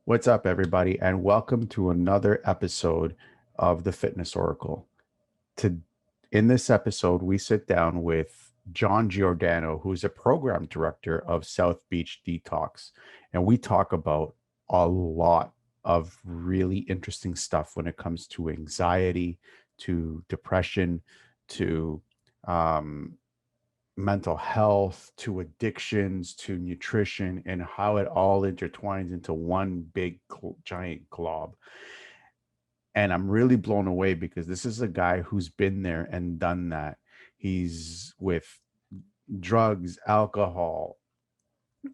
What's up, everybody, and welcome to another episode of the Fitness Oracle. To, in this episode, we sit down with John Giordano, who's a program director of South Beach Detox, and we talk about a lot of really interesting stuff when it comes to anxiety, to depression, to um, mental health, to addictions, to nutrition, and how it all intertwines into one big giant glob. And I'm really blown away because this is a guy who's been there and done that. He's with drugs, alcohol,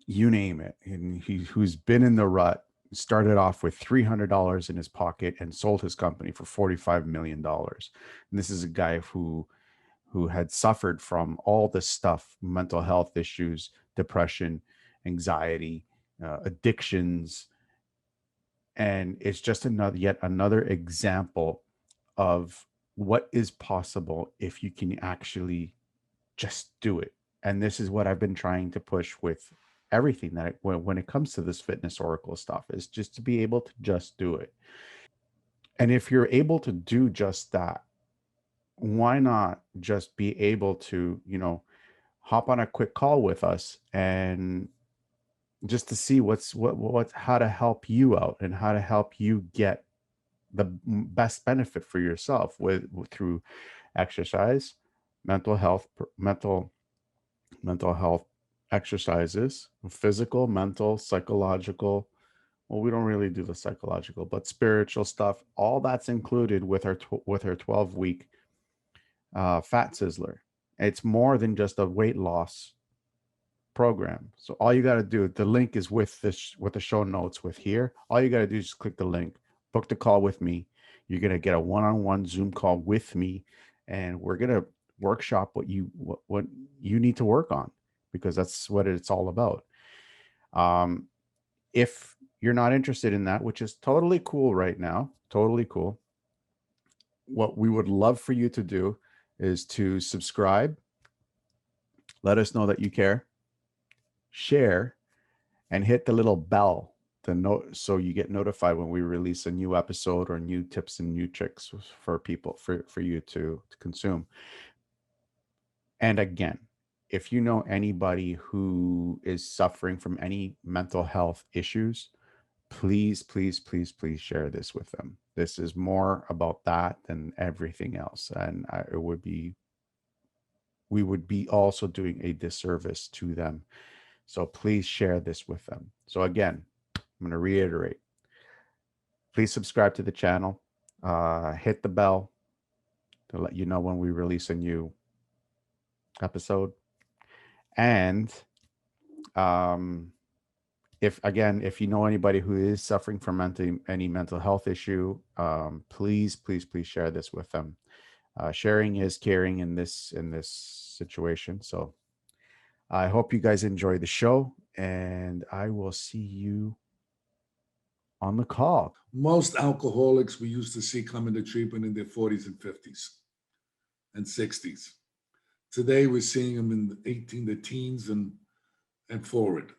you name it, and who's been in the rut. Started off with $300 in his pocket and sold his company for $45 million. And this is a guy who had suffered from all this stuff: mental health issues, depression, anxiety, addictions. And it's just yet another example of what is possible if you can actually just do it. And this is what I've been trying to push with everything when it comes to this fitness oracle stuff, is just to be able to just do it. And if you're able to do just that, why not just be able to, hop on a quick call with us and just to see what how to help you out and how to help you get the best benefit for yourself through exercise, mental health, mental health exercises, physical, mental, psychological. Well, we don't really do the psychological, but spiritual stuff. All that's included with our 12-week fat sizzler. It's more than just a weight loss program. So all you got to do, the link is with the show notes with here. All you got to do is just click the link, book the call with me. You're going to get a one-on-one Zoom call with me, and we're going to workshop what you need to work on, because that's what it's all about. If you're not interested in that, which is totally cool right now, totally cool, what we would love for you to do is to subscribe, let us know that you care, share, and hit the little bell to note so you get notified when we release a new episode or new tips and new tricks for people for you to consume. And again, if you know anybody who is suffering from any mental health issues, please, please, please, please share this with them. This is more about that than everything else. And we would be also doing a disservice to them. So please share this with them. So again, I'm going to reiterate. Please subscribe to the channel. Hit the bell to let you know when we release a new episode. And um, if you know anybody who is suffering from any mental health issue, please, please, please share this with them. Sharing is caring in this situation. So I hope you guys enjoy the show, and I will see you on the call. Most alcoholics we used to see come into treatment in their 40s and 50s and 60s. Today we're seeing them in the teens and forward.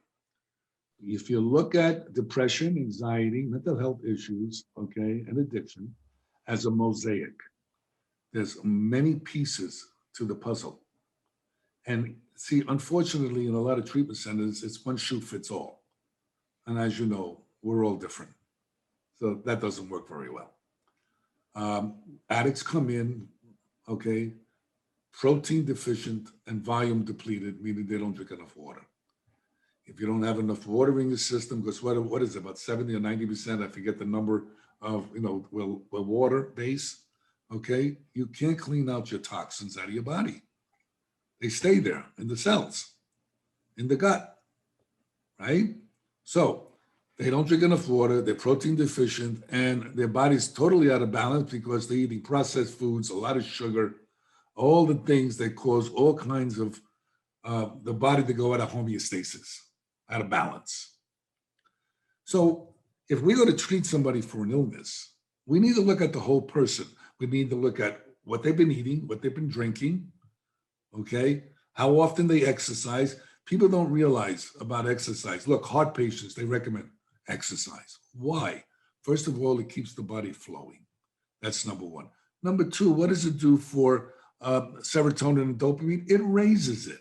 If you look at depression, anxiety, mental health issues, okay, and addiction as a mosaic, there's many pieces to the puzzle. And see, unfortunately, in a lot of treatment centers, it's one shoe fits all. And as you know, we're all different. So that doesn't work very well. Addicts come in, okay, protein deficient and volume depleted, meaning they don't drink enough water. If you don't have enough water in your system, because what is it, about 70 or 90%, I forget the number of, water base, okay, you can't clean out your toxins out of your body. They stay there in the cells, in the gut, right? So they don't drink enough water, they're protein deficient, and their body's totally out of balance because they're eating processed foods, a lot of sugar, all the things that cause all kinds of the body to go out of homeostasis, out of balance. So if we go to treat somebody for an illness, we need to look at the whole person. We need to look at what they've been eating, what they've been drinking, okay? How often they exercise. People don't realize about exercise. Look, heart patients, they recommend Exercise. Why? First of all, it keeps the body flowing. That's number one. Number two, what does it do for serotonin and dopamine? It raises it.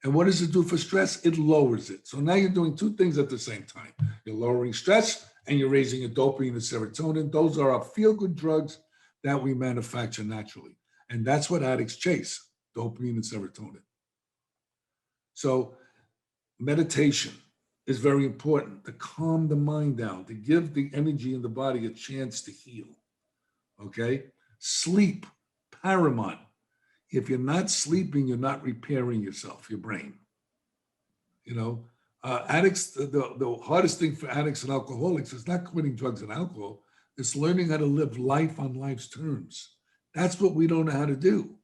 And what does it do for stress? It lowers it. So now you're doing two things at the same time. You're lowering stress and you're raising your dopamine and serotonin. Those are our feel-good drugs that we manufacture naturally. And that's what addicts chase, dopamine and serotonin. So meditation is very important to calm the mind down, to give the energy in the body a chance to heal. Okay? Sleep, paramount. If you're not sleeping, you're not repairing yourself, your brain. You know, addicts, the hardest thing for addicts and alcoholics is not quitting drugs and alcohol. It's learning how to live life on life's terms. That's what we don't know how to do.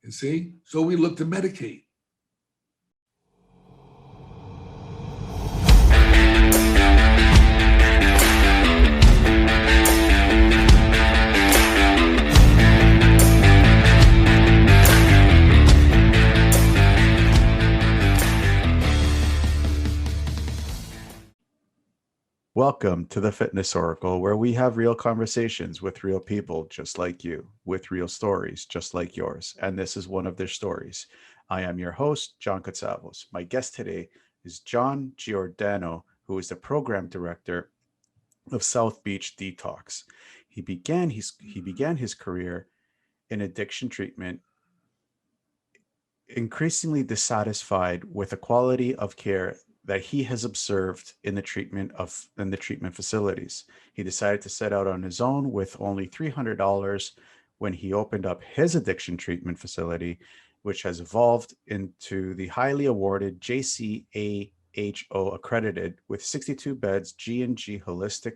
You see? So we look to medicate. Welcome to the Fitness Oracle, where we have real conversations with real people just like you, with real stories just like yours. And this is one of their stories. I am your host, John Katsavos. My guest today is John Giordano, who is the program director of South Beach Detox. He began his career in addiction treatment, increasingly dissatisfied with the quality of care that he has observed in the treatment facilities. He decided to set out on his own with only $300 when he opened up his addiction treatment facility, which has evolved into the highly awarded JCAHO accredited with 62 beds G&G Holistic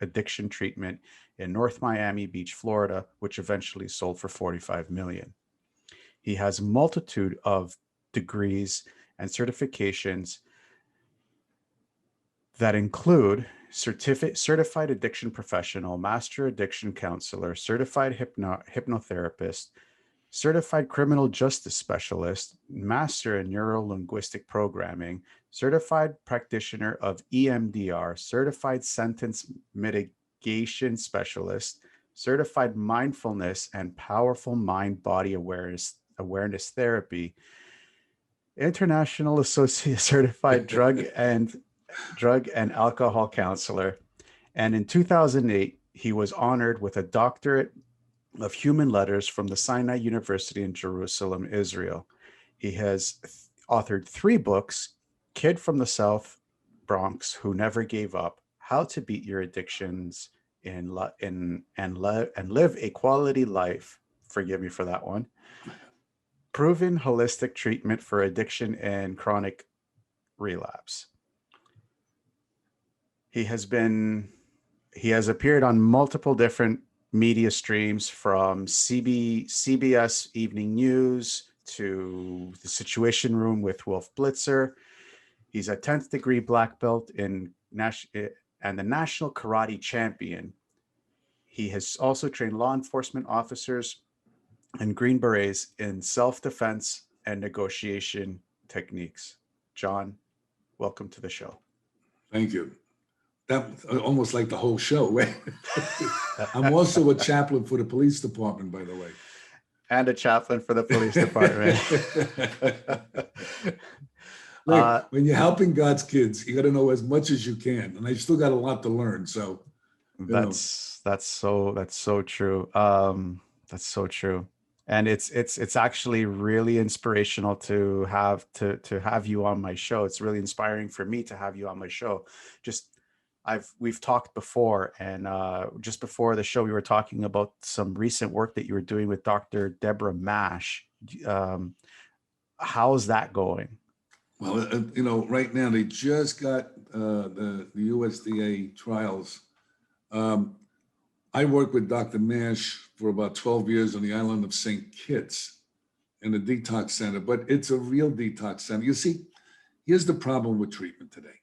Addiction Treatment in North Miami Beach, Florida, which eventually sold for $45 million. He has a multitude of degrees and certifications that include certified addiction professional, master addiction counselor, certified hypnotherapist, certified criminal justice specialist, master in neuro-linguistic programming, certified practitioner of EMDR, certified sentence mitigation specialist, certified mindfulness and powerful mind-body awareness therapy, international associate certified drug and alcohol counselor. And in 2008, he was honored with a doctorate of human letters from the Sinai University in Jerusalem, Israel. He has authored 3 books: Kid from the South Bronx Who Never Gave Up, How to Beat Your Addictions and Live a Quality Life. Forgive me for that one. Proven Holistic Treatment for Addiction and Chronic Relapse. He has appeared on multiple different media streams, from CBS Evening News to The Situation Room with Wolf Blitzer. He's a 10th degree black belt and the national karate champion. He has also trained law enforcement officers and Green Berets in self-defense and negotiation techniques. John, welcome to the show. Thank you. That almost like the whole show. I'm also a chaplain for the police department, by the way. And a chaplain for the police department. Look, when you're helping God's kids, you got to know as much as you can, and I still got a lot to learn. So that's so true. That's so true. And it's actually really inspirational to have you on my show. It's really inspiring for me to have you on my show. We've talked before, and just before the show, we were talking about some recent work that you were doing with Dr. Deborah Mash. How's that going? Well, right now they just got the USDA trials. I worked with Dr. Mash for about 12 years on the island of St. Kitts in a detox center, but it's a real detox center. You see, here's the problem with treatment today.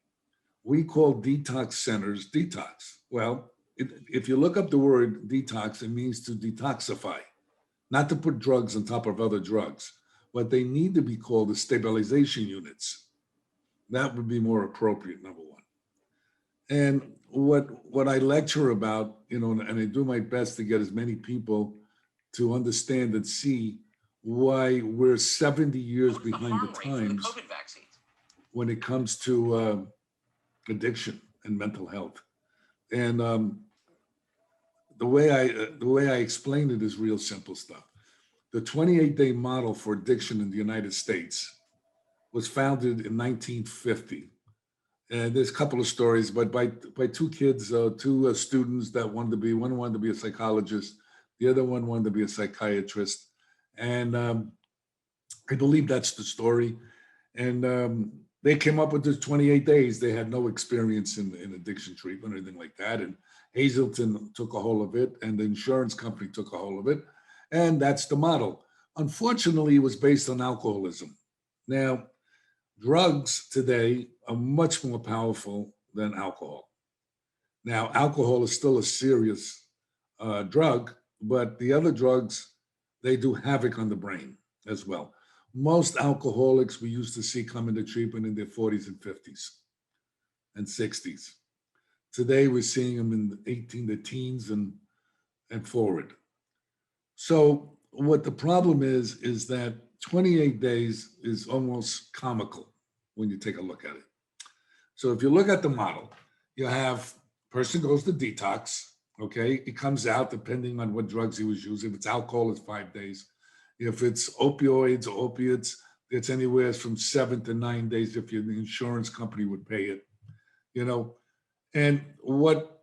We call detox centers detox. Well, if you look up the word detox, it means to detoxify, not to put drugs on top of other drugs. But they need to be called the stabilization units. That would be more appropriate, number one. And what I lecture about, and I do my best to get as many people to understand and see why we're 70 years behind the times when it comes to addiction and mental health. And the way I explain it is real simple stuff. The 28-day model for addiction in the United States was founded in 1950. And there's a couple of stories, but by two kids, two students that one wanted to be a psychologist, the other one wanted to be a psychiatrist, and I believe that's the story. And they came up with this 28 days. They had no experience in addiction treatment or anything like that. And Hazelton took a hold of it, and the insurance company took a hold of it, and that's the model. Unfortunately, it was based on alcoholism. Now, drugs today are much more powerful than alcohol. Now, alcohol is still a serious drug, but the other drugs, they do havoc on the brain as well. Most alcoholics we used to see come into treatment in their 40s and 50s and 60s. Today, we're seeing them in the 18 the teens and forward. So what the problem is that 28 days is almost comical when you take a look at it. So if you look at the model, you have person goes to detox, okay? It comes out depending on what drugs he was using. If it's alcohol, it's 5 days. If it's opioids or opiates, it's anywhere from 7 to 9 days if the insurance company would pay it, you know. And what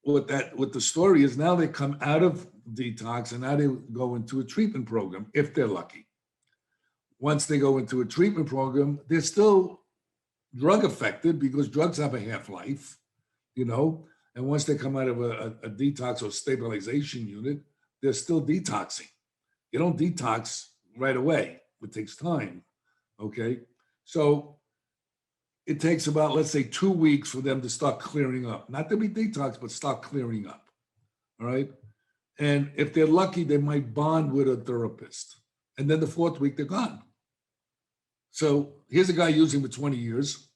the story is now they come out of detox and now they go into a treatment program if they're lucky. Once they go into a treatment program, they're still drug affected because drugs have a half-life, you know. And once they come out of a detox or stabilization unit, they're still detoxing. You don't detox right away. It takes time. Okay. So it takes about, let's say, 2 weeks for them to start clearing up. Not to be detox, but start clearing up. All right. And if they're lucky, they might bond with a therapist. And then the fourth week, they're gone. So here's a guy using for 20 years,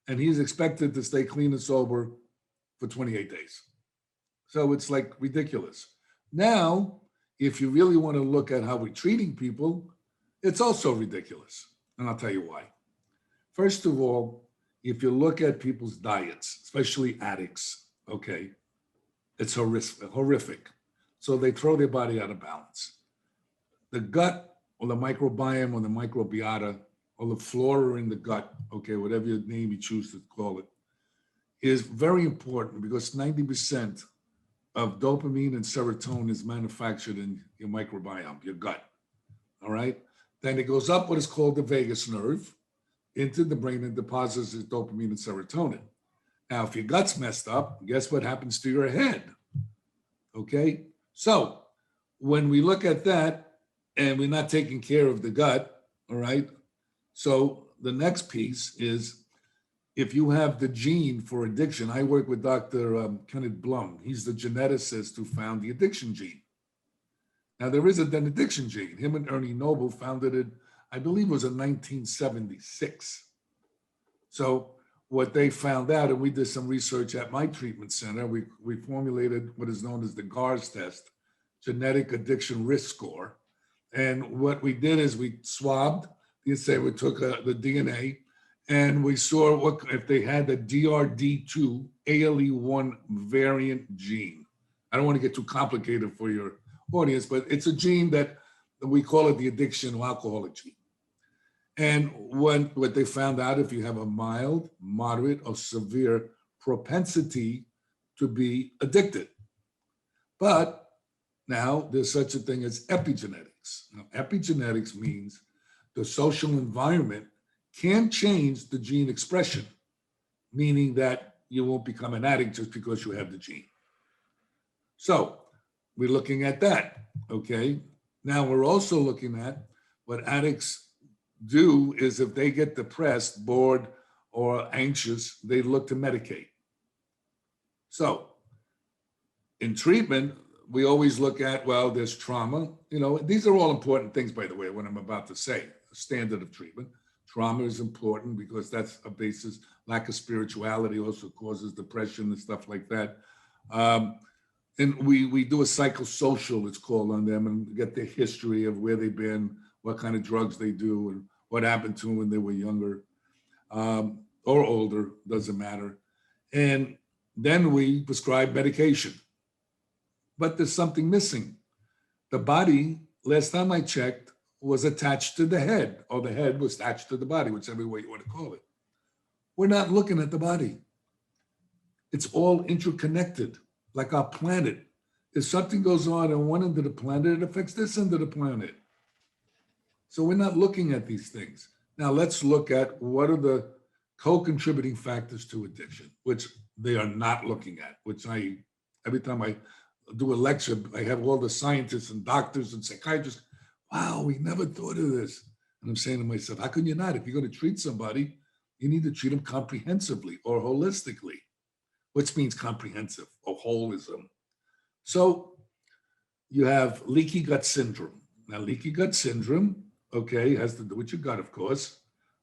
and he's expected to stay clean and sober for 28 days. So it's like ridiculous. Now, if you really want to look at how we're treating people, it's also ridiculous. And I'll tell you why. First of all, if you look at people's diets, especially addicts, okay, it's horrific. So they throw their body out of balance. The gut or the microbiome or the microbiota or the flora in the gut, okay, whatever your name you choose to call it, is very important because 90% of dopamine and serotonin is manufactured in your microbiome, your gut, all right? Then it goes up what is called the vagus nerve into the brain and deposits the dopamine and serotonin. Now, if your gut's messed up, guess what happens to your head? Okay? So when we look at that and we're not taking care of the gut, all right? So the next piece is if you have the gene for addiction, I work with Dr. Kenneth Blum. He's the geneticist who found the addiction gene. Now, there is an addiction gene. Him and Ernie Noble founded it, I believe it was in 1976. So what they found out, and we did some research at my treatment center, we formulated what is known as the GARS test, Genetic Addiction Risk Score. And what we did is we swabbed, we took the DNA, and we saw what if they had the DRD2 ALE1 variant gene. I don't want to get too complicated for your audience, but it's a gene that we call it the addiction or alcoholic gene. And what they found out, if you have a mild, moderate, or severe propensity to be addicted. But now there's such a thing as epigenetics. Now, epigenetics means the social environment can change the gene expression, meaning that you won't become an addict just because you have the gene. So we're looking at that, okay? Now we're also looking at what addicts do is if they get depressed, bored, or anxious, they look to medicate. So in treatment, we always look at, well, there's trauma. You know, these are all important things, by the way, what I'm about to say, standard of treatment. Trauma is important because that's a basis. Lack of spirituality also causes depression and stuff like that. Um, and we do a psychosocial, it's called, on them, and get their history of where they've been, what kind of drugs they do, and what happened to them when they were younger, or older, doesn't matter. And then we prescribe medication. But there's something missing. The body, last time I checked, was attached to the head, or the head was attached to the body, whichever way you want to call it. We're not looking at the body. It's all interconnected, like our planet. If something goes on in one end of the planet, it affects this end of the planet. So we're not looking at these things. Now let's look at what are the co-contributing factors to addiction, which they are not looking at, which every time I do a lecture, I have all the scientists and doctors and psychiatrists. Wow, we never thought of this. And I'm saying to myself, how can you not? If you're going to treat somebody, you need to treat them comprehensively or holistically, which means comprehensive or holism. So you have leaky gut syndrome. Now, leaky gut syndrome, okay, has to do with your gut, of course.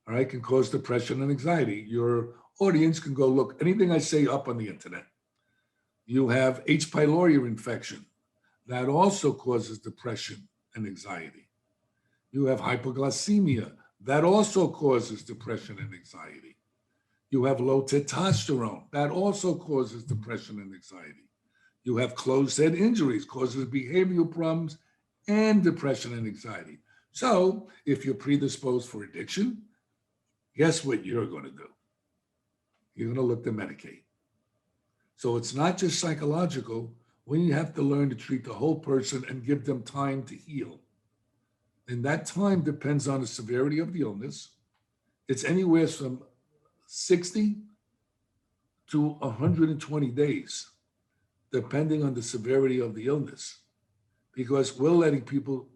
All right, can cause depression and anxiety. Your audience can go look anything I say up on the internet. You have H. pylori infection. That also causes depression and anxiety. You have hypoglycemia. That also causes depression and anxiety. You have low testosterone. That also causes depression and anxiety. You have closed head injuries, causes behavioral problems and depression and anxiety. So if you're predisposed for addiction, guess what you're going to do? You're going to look to medicate. So it's not just psychological. We have to learn to treat the whole person and give them time to heal. And that time depends on the severity of the illness. It's anywhere from 60 to 120 days, depending on the severity of the illness, because we're letting people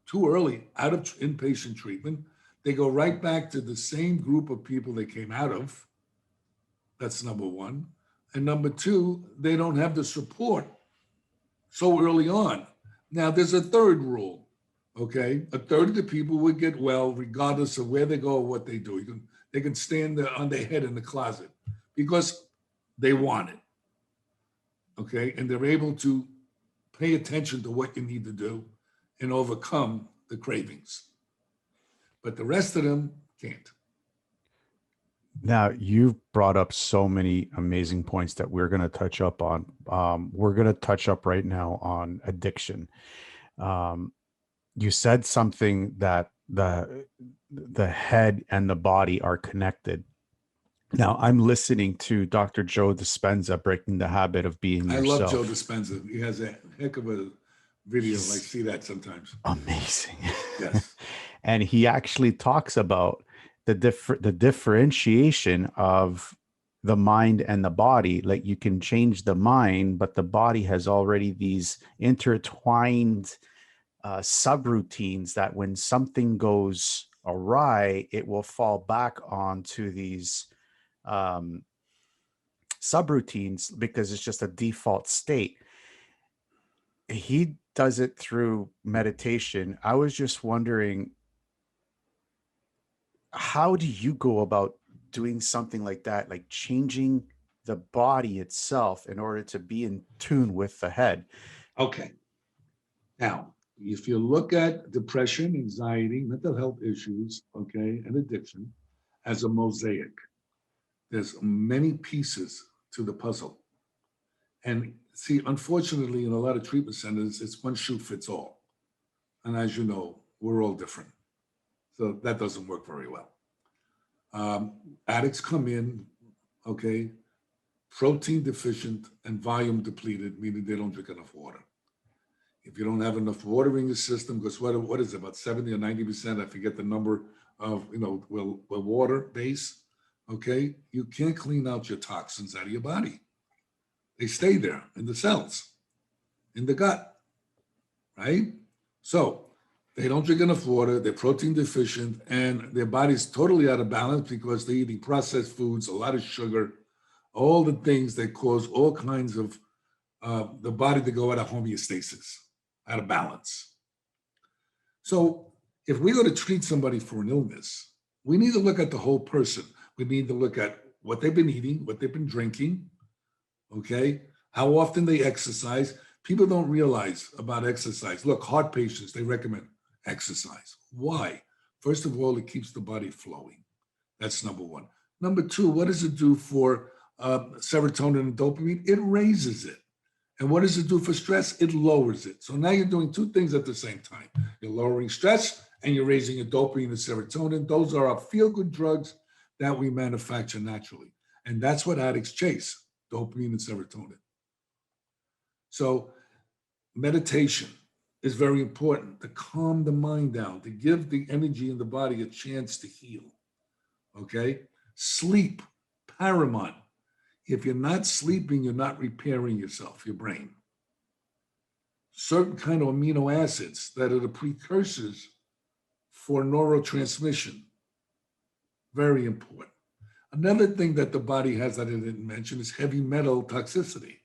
too early out of inpatient treatment. They go right back to the same group of people they came out of. That's number one. And number two, they don't have the support so early on. Now, there's a third rule, okay? A third of the people would get well regardless of where they go or what they do. They can stand on their head in the closet because they want it, okay? And they're able to pay attention to what you need to do and overcome the cravings. But the rest of them can't. Now, you've brought up so many amazing points that we're going to touch up on. We're going to touch up right now on addiction. You said something that the head and the body are connected. Now, I'm listening to Dr. Joe Dispenza, Breaking the Habit of Being I Yourself. love Joe Dispenza. He has a heck of a video. I see that sometimes. Amazing. Yes. And he actually talks about the differentiation of the mind and the body. Like, you can change the mind, but the body has already these intertwined subroutines that when something goes awry, it will fall back onto these subroutines because it's just a default state. He does it through meditation. I was just wondering, how do you go about doing something like that, like changing the body itself in order to be in tune with the head? Okay. Now, if you look at depression, anxiety, mental health issues, okay, and addiction as a mosaic, there's many pieces to the puzzle. And see, unfortunately, in a lot of treatment centers, it's one shoe fits all. And as you know, we're all different. So that doesn't work very well. Addicts come in, okay, protein deficient and volume depleted, meaning they don't drink enough water. If you don't have enough water in your system, because what is it, about 70 or 90%, I forget the number of, water base, okay, you can't clean out your toxins out of your body. They stay there in the cells, in the gut, right? So they don't drink enough water, they're protein deficient, and their body's totally out of balance because they're eating processed foods, a lot of sugar, all the things that cause all kinds of the body to go out of homeostasis, out of balance. So if we go to treat somebody for an illness, We need to look at the whole person. We need to look at what they've been eating, what they've been drinking, okay? How often they exercise. People don't realize about exercise. Look, heart patients, they recommend exercise. Why? First of all, it keeps the body flowing. That's number one. Number two, what does it do for serotonin and dopamine? It raises it. And what does it do for stress? It lowers it. So now you're doing two things at the same time. You're lowering stress and you're raising your dopamine and serotonin. Those are our feel-good drugs that we manufacture naturally. And that's what addicts chase, dopamine and serotonin. So meditation is very important to calm the mind down, to give the energy in the body a chance to heal. Okay? Sleep, paramount. If you're not sleeping, you're not repairing yourself, your brain. Certain kind of amino acids that are the precursors for neurotransmission, very important. Another thing that the body has that I didn't mention is heavy metal toxicity.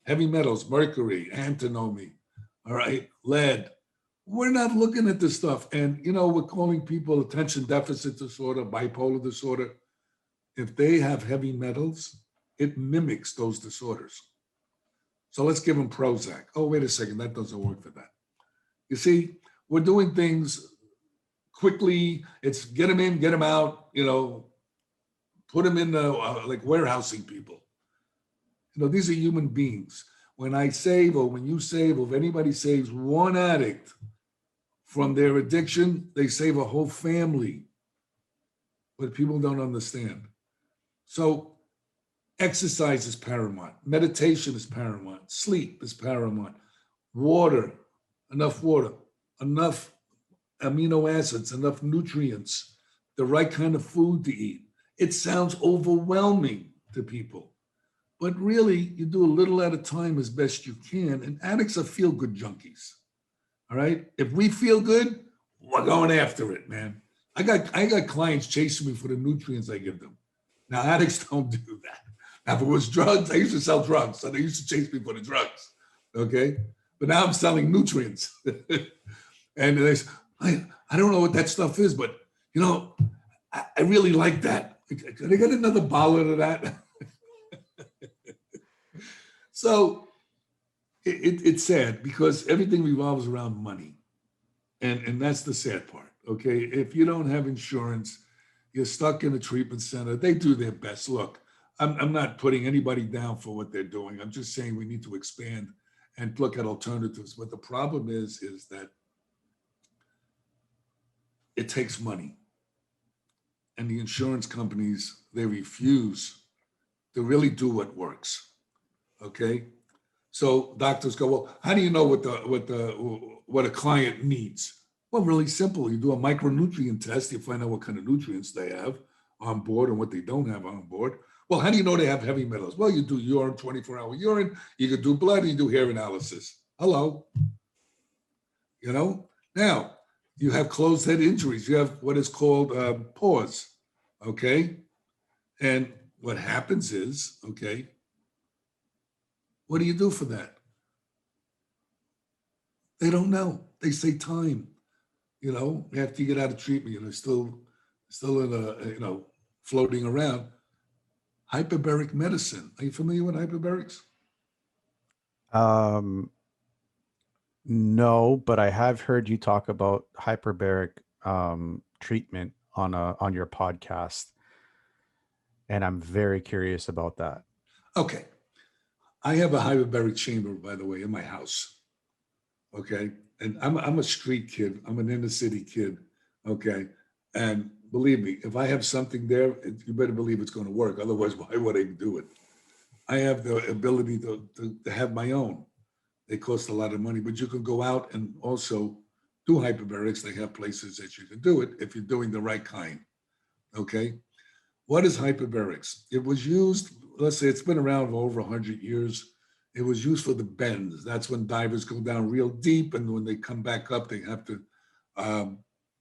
Heavy metals, mercury, antimony, all right, lead. We're not looking at this stuff. And, we're calling people attention deficit disorder, bipolar disorder. If they have heavy metals, it mimics those disorders. So let's give them Prozac. Oh, wait a second, that doesn't work for that. You see, we're doing things quickly. It's get them in, get them out, put them in the, like warehousing people. These are human beings. When I save, or when you save, or if anybody saves one addict from their addiction, they save a whole family. But people don't understand. So exercise is paramount. Meditation is paramount. Sleep is paramount. Water, enough amino acids, enough nutrients, the right kind of food to eat. It sounds overwhelming to people. But really, you do a little at a time as best you can. And addicts are feel-good junkies. All right? If we feel good, we're going after it, man. I got clients chasing me for the nutrients I give them. Now, addicts don't do that. Now, if it was drugs, I used to sell drugs, so they used to chase me for the drugs. Okay? But now I'm selling nutrients. And they say, I don't know what that stuff is, but I really like that. Can I get another bottle of that? So it's sad because everything revolves around money. And that's the sad part, okay? If you don't have insurance, you're stuck in a treatment center. They do their best. Look, I'm not putting anybody down for what they're doing. I'm just saying we need to expand and look at alternatives. But the problem is that it takes money. And the insurance companies, they refuse to really do what works. Okay, so doctors go, well, how do you know what a client needs? Well, really simple. You do a micronutrient test. You find out what kind of nutrients they have on board and what they don't have on board. Well, how do you know they have heavy metals? Well, you do urine, 24-hour urine. You could do blood. And you do hair analysis. Hello. Now you have closed head injuries. You have what is called pause. Okay, and what happens is, okay, what do you do for that? They don't know. They say time. After you get out of treatment, still in a, floating around. Hyperbaric medicine. Are you familiar with hyperbarics? No, but I have heard you talk about hyperbaric treatment on your podcast, and I'm very curious about that. Okay. I have a hyperbaric chamber, by the way, in my house. Okay. And I'm a street kid. I'm an inner city kid. Okay. And believe me, if I have something there, you better believe it's going to work. Otherwise, why would I do it? I have the ability to have my own. They cost a lot of money, but you can go out and also do hyperbarics. They have places that you can do it if you're doing the right kind. Okay. What is hyperbarics? It was used, let's say it's been around for over 100 years. It was used for the bends. That's when divers go down real deep, and when they come back up, they have to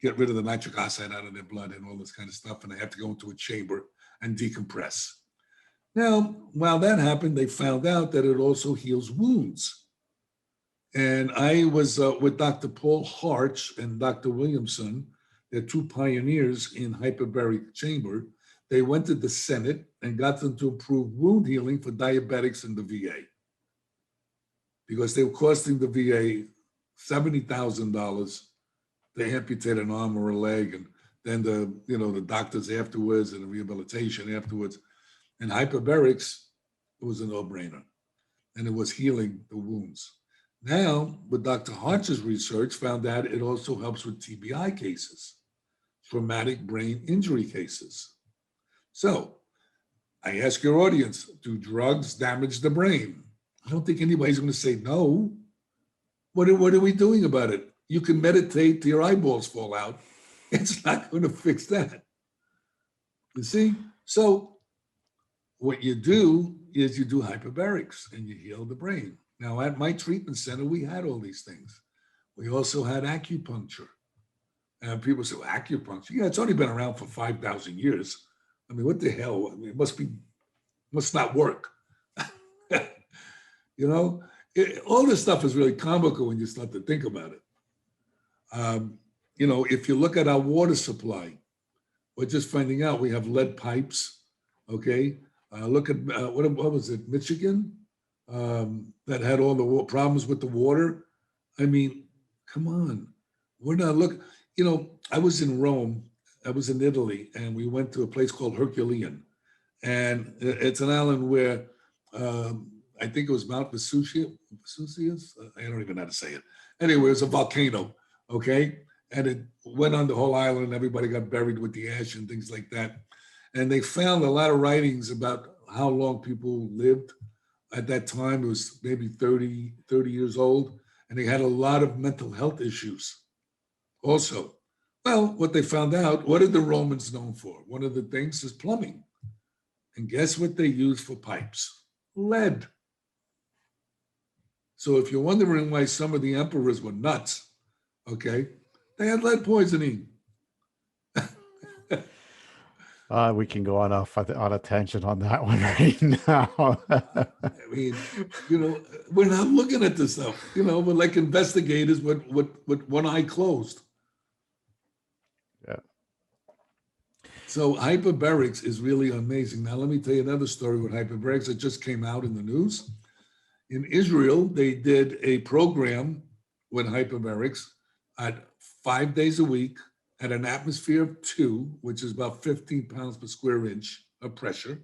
get rid of the nitric oxide out of their blood and all this kind of stuff, and they have to go into a chamber and decompress. Now, while that happened, they found out that it also heals wounds. And I was with Dr. Paul Harch and Dr. Williamson. They're two pioneers in hyperbaric chamber. They went to the Senate and got them to approve wound healing for diabetics in the VA because they were costing the VA $70,000 to amputate an arm or a leg, and then the doctors afterwards and the rehabilitation afterwards. And hyperbarics, it was a no-brainer, and it was healing the wounds. Now, with Dr. Hart's research, found that it also helps with TBI cases, traumatic brain injury cases. So I ask your audience, do drugs damage the brain? I don't think anybody's going to say no. What are we doing about it? You can meditate till your eyeballs fall out. It's not going to fix that. You see? So what you do is you do hyperbarics and you heal the brain. Now, at my treatment center, we had all these things. We also had acupuncture. And people say, well, acupuncture? Yeah, it's only been around for 5,000 years. I mean, what the hell? I mean, it must not work. All this stuff is really comical when you start to think about it. If you look at our water supply, we're just finding out we have lead pipes. Okay, look at what was it, Michigan, that had all the problems with the water. I mean, come on, we're not looking. I was in Rome, I was in Italy, and we went to a place called Herculean, and it's an island where I think it was Mount Vesuvius. I don't even know how to say it. Anyway, it's a volcano. Okay. And it went on the whole island and everybody got buried with the ash and things like that. And they found a lot of writings about how long people lived at that time. It was maybe 30 years old. And they had a lot of mental health issues also. Well, what they found out, what are the Romans known for? One of the things is plumbing. And guess what they used for pipes? Lead. So if you're wondering why some of the emperors were nuts, okay, they had lead poisoning. We can go on a tangent on that one right now. I mean, we're not looking at this stuff. We're like investigators with one eye closed. Yeah. So hyperbarics is really amazing. Now, let me tell you another story with hyperbarics that just came out in the news. In Israel, they did a program with hyperbarics at 5 days a week at an atmosphere of 2, which is about 15 pounds per square inch of pressure,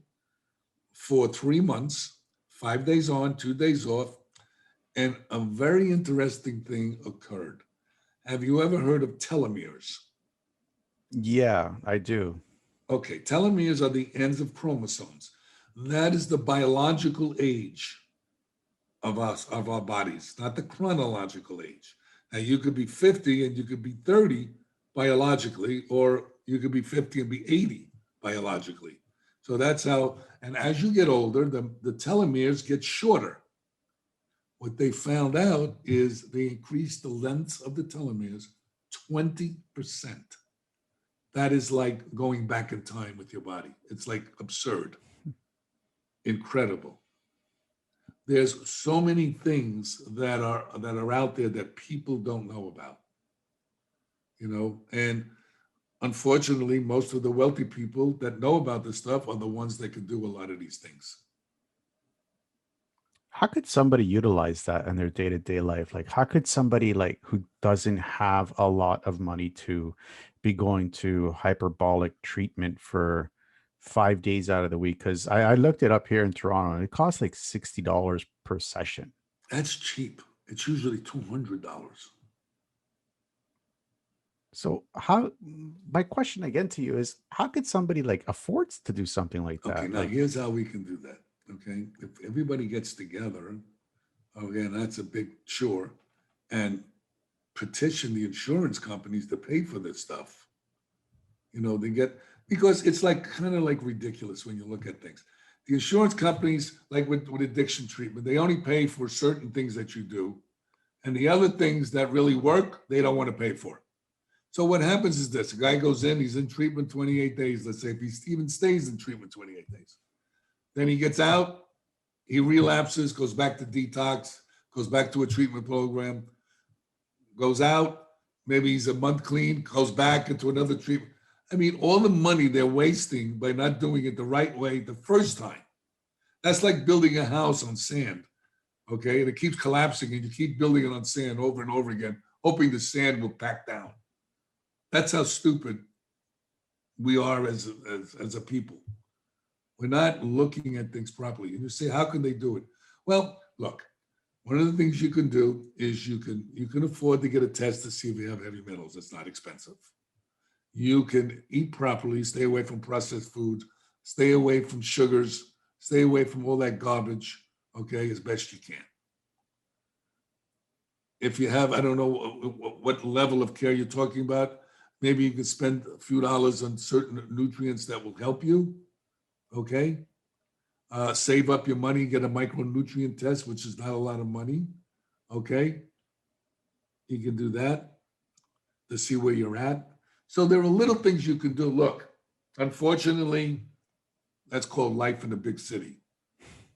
for 3 months, 5 days on, 2 days off. And a very interesting thing occurred. Have you ever heard of telomeres? Yeah, I do. Okay, telomeres are the ends of chromosomes. That is the biological age of our bodies, not the chronological age. Now, you could be 50 and you could be 30 biologically, or you could be 50 and be 80 biologically. So that's how, and as you get older, the telomeres get shorter. What they found out is they increased the length of the telomeres 20%. That is like going back in time with your body. It's like absurd, incredible. There's so many things that are out there that people don't know about, and unfortunately, most of the wealthy people that know about this stuff are the ones that can do a lot of these things. How could somebody utilize that in their day-to-day life? Like, how could somebody like who doesn't have a lot of money to be going to hyperbolic treatment for 5 days out of the week? Because I looked it up here in Toronto and it costs like $60 per session. That's cheap. It's usually $200. So my question again to you is, how could somebody like afford to do something like that? Okay, now Like, here's how we can do that. Okay, if everybody gets together, again, that's a big chore, and petition the insurance companies to pay for this stuff. They get, because it's like kind of like ridiculous when you look at things. The insurance companies, like with addiction treatment, they only pay for certain things that you do, and the other things that really work, they don't want to pay for. So what happens is this: a guy goes in, he's in treatment 28 days. Let's say if he even stays in treatment 28 days, then he gets out, he relapses, goes back to detox, goes back to a treatment program, goes out, Maybe he's a month clean, goes back into another treatment. I mean, all the money they're wasting by not doing it the right way the first time. That's like building a house on sand, okay? And it keeps collapsing and you keep building it on sand over and over again, hoping the sand will pack down. That's how stupid we are as a people. We're not looking at things properly. And you say, how can they do it? Well, look, one of the things you can do is you can afford to get a test to see if you have heavy metals. It's not expensive. You can eat properly, stay away from processed foods, stay away from sugars, stay away from all that garbage, okay, as best you can. If you have, I don't know what level of care you're talking about, maybe you can spend a few dollars on certain nutrients that will help you, okay? Save up your money, get a micronutrient test, which is not a lot of money, okay? You can do that to see where you're at. So there are little things you can do. Look, unfortunately, that's called life in a big city,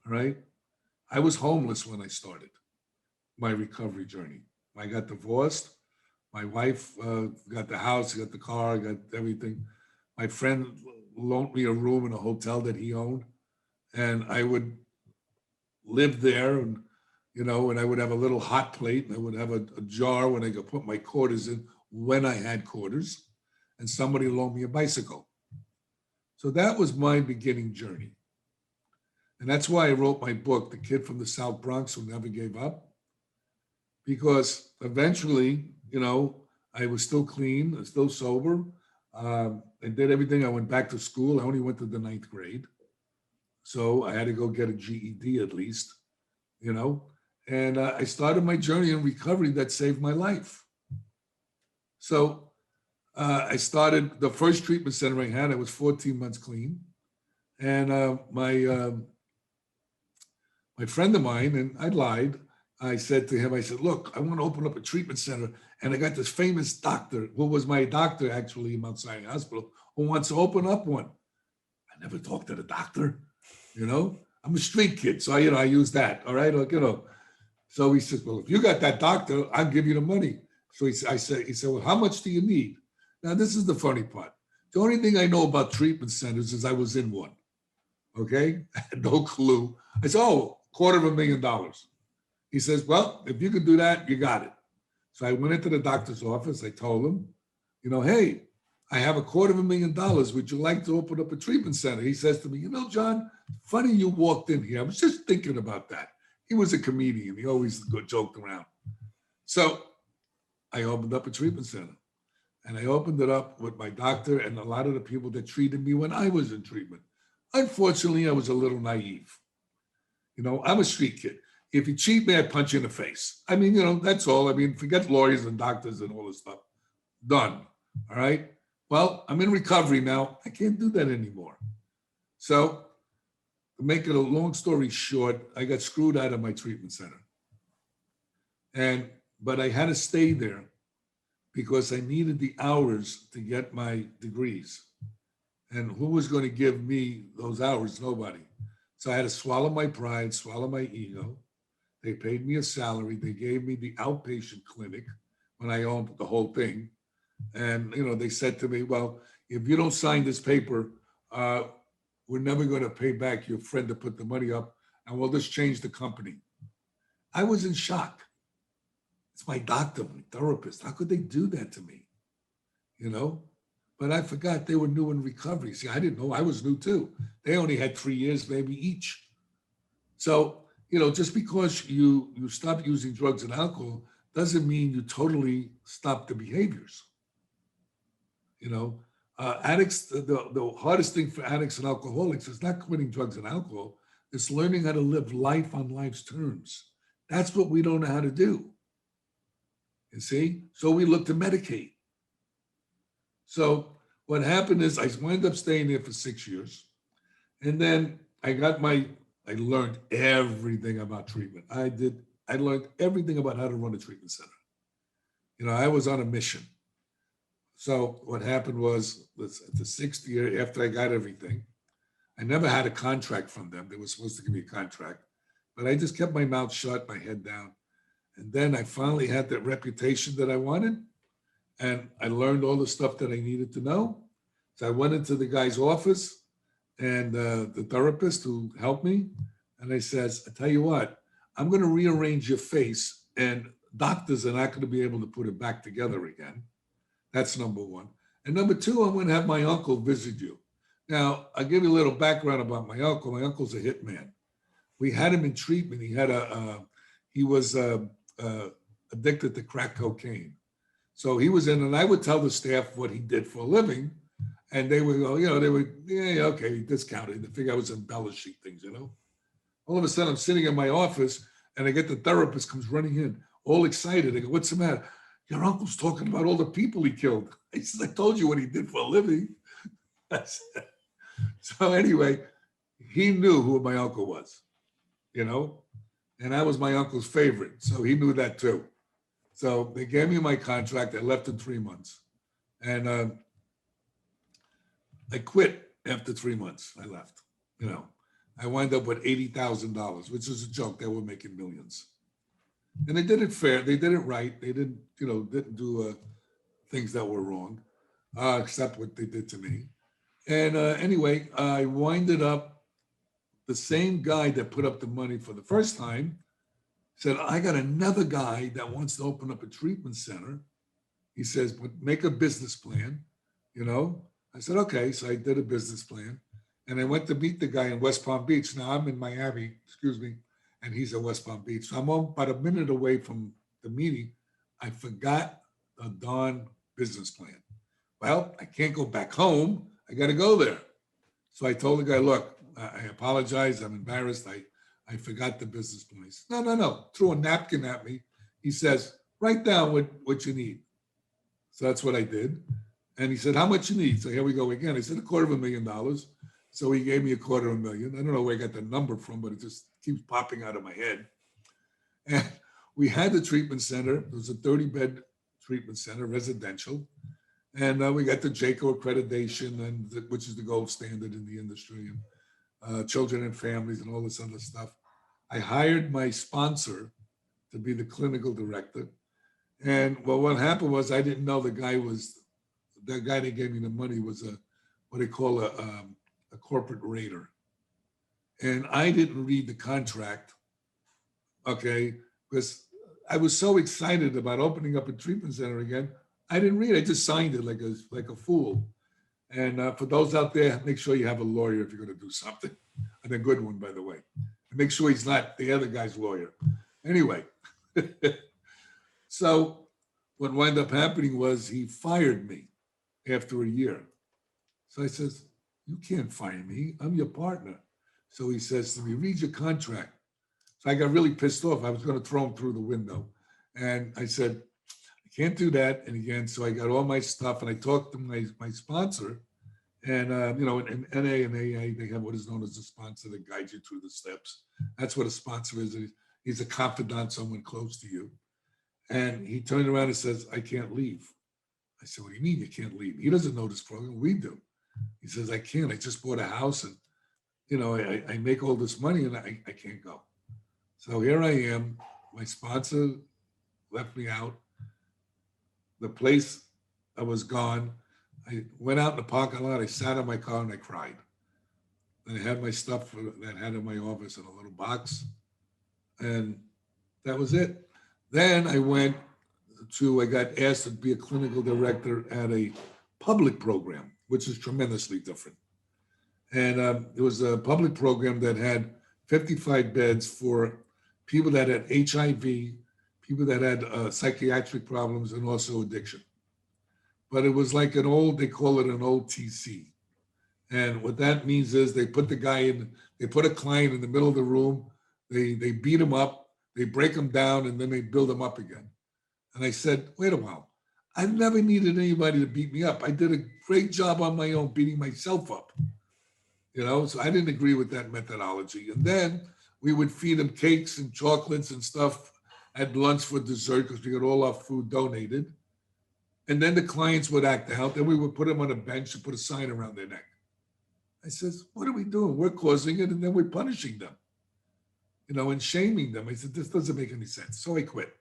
all right? I was homeless when I started my recovery journey. I got divorced. My wife got the house, got the car, got everything. My friend loaned me a room in a hotel that he owned, and I would live there, and I would have a little hot plate, and I would have a jar when I could put my quarters in when I had quarters, and somebody loaned me a bicycle. So that was my beginning journey. And that's why I wrote my book, The Kid from the South Bronx Who Never Gave Up, because eventually, I was still clean, I was still sober. I did everything. I went back to school. I only went to the ninth grade. So I had to go get a GED at least, and I started my journey in recovery that saved my life. So I started the first treatment center I had. I was 14 months clean. And my friend of mine, and I lied, I said to him, I said, look, I want to open up a treatment center. And I got this famous doctor, who was my doctor actually in Mount Sinai Hospital, who wants to open up one. I never talked to the doctor, I'm a street kid. So, I use that. All right. So he says, well, if you got that doctor, I'll give you the money. So he said, well, how much do you need? Now, this is the funny part. The only thing I know about treatment centers is I was in one. Okay. I had no clue. I said, oh, $250,000. He says, well, if you can do that, you got it. So I went into the doctor's office. I told him, hey, I have $250,000. Would you like to open up a treatment center? He says to me, John, funny you walked in here. I was just thinking about that. He was a comedian. He always joked around. So I opened up a treatment center. And I opened it up with my doctor and a lot of the people that treated me when I was in treatment. Unfortunately, I was a little naive. I'm a street kid. If you cheat me, I punch you in the face. I mean, that's all. I mean, forget lawyers and doctors and all this stuff. Done. All right. Well, I'm in recovery now. I can't do that anymore. So to make it a long story short, I got screwed out of my treatment center. But I had to stay there because I needed the hours to get my degrees. And who was going to give me those hours? Nobody. So I had to swallow my pride, swallow my ego. They paid me a salary. They gave me the outpatient clinic when I owned the whole thing. And, they said to me, well, if you don't sign this paper, we're never going to pay back your friend to put the money up, and we'll just change the company. I was in shock. It's my doctor, my therapist. How could they do that to me? But I forgot they were new in recovery. See, I didn't know. I was new too. They only had 3 years, maybe each. So, just because you stop using drugs and alcohol doesn't mean you totally stop the behaviors. Addicts, the hardest thing for addicts and alcoholics is not quitting drugs and alcohol. It's learning how to live life on life's terms. That's what we don't know how to do. You see? So we look to medicate. So what happened is I wound up staying there for 6 years. And then I learned everything about treatment. I learned everything about how to run a treatment center. I was on a mission. So what happened was, the 6th year after I got everything, I never had a contract from them. They were supposed to give me a contract, but I just kept my mouth shut, my head down. And then I finally had that reputation that I wanted. And I learned all the stuff that I needed to know. So I went into the guy's office and the therapist who helped me. And I says, I tell you what, I'm going to rearrange your face and doctors are not going to be able to put it back together again. That's number one. And number two, I'm going to have my uncle visit you. Now, I'll give you a little background about my uncle. My uncle's a hitman. We had him in treatment. He was addicted to crack cocaine. So he was in, and I would tell the staff what he did for a living, and they would go, they would, yeah, okay, discounted. They figure I was embellishing things. All of a sudden, I'm sitting in my office, and I get the therapist comes running in, all excited. I go, what's the matter? Your uncle's talking about all the people he killed. I said, I told you what he did for a living. So anyway, he knew who my uncle was, and I was my uncle's favorite. So he knew that too. So they gave me my contract. I left in 3 months. And I quit after 3 months. I left. I wind up with $80,000, which is a joke. They were making millions. And they did it fair. They did it right. They didn't do things that were wrong, except what they did to me. And anyway, I winded up, the same guy that put up the money for the first time said, I got another guy that wants to open up a treatment center. He says, but make a business plan. I said, okay. So I did a business plan. And I went to meet the guy in West Palm Beach. Now I'm in Miami, and he's in West Palm Beach. So I'm about a minute away from the meeting. I forgot the darn business plan. Well, I can't go back home. I got to go there. So I told the guy, look, I apologize. I'm embarrassed. I forgot the business plan. He said, no. Threw a napkin at me. He says, write down what you need. So that's what I did. And he said, how much you need? So here we go again. I said, $250,000. So he gave me $250,000. I don't know where I got the number from, but it just keeps popping out of my head. And we had the treatment center. It was a 30-bed treatment center, residential. And we got the JACO accreditation, which is the gold standard in the industry, and children and families and all this other stuff. I hired my sponsor to be the clinical director. And well, what happened was I didn't know the guy that gave me the money was what they call a corporate raider. And I didn't read the contract, okay, because I was so excited about opening up a treatment center again. I didn't read it. I just signed it like a fool. And for those out there, make sure you have a lawyer if you're going to do something, and a good one, by the way. And make sure he's not the other guy's lawyer. Anyway, so what wound up happening was he fired me after a year. So I says, you can't fire me. I'm your partner. So he says to me, read your contract. So I got really pissed off. I was going to throw him through the window. And I said, I can't do that. And again, so I got all my stuff and I talked to my sponsor. And, in NA and AA, they have what is known as a sponsor that guides you through the steps. That's what a sponsor is. He's a confidant, someone close to you. And he turned around and says, I can't leave. I said, what do you mean you can't leave? He doesn't know this program. We do. He says, I can't. I just bought a house and, I make all this money and I can't go. So here I am. My sponsor left me out. The place, I was gone. I went out in the parking lot. I sat in my car and I cried. And I had my stuff that I had in my office in a little box. And that was it. Then I got asked to be a clinical director at a public program, which is tremendously different. And it was a public program that had 55 beds for people that had HIV, people that had psychiatric problems, and also addiction. But it was like they call it an OTC. And what that means is they put a client in the middle of the room, they beat him up, they break him down, and then they build him up again. And I said, wait a while. I've never needed anybody to beat me up. I did a great job on my own beating myself up. So I didn't agree with that methodology. And then we would feed them cakes and chocolates and stuff at lunch for dessert because we got all our food donated. And then the clients would act out. Then we would put them on a bench and put a sign around their neck. I says, what are we doing? We're causing it and then we're punishing them, and shaming them. I said, this doesn't make any sense. So I quit.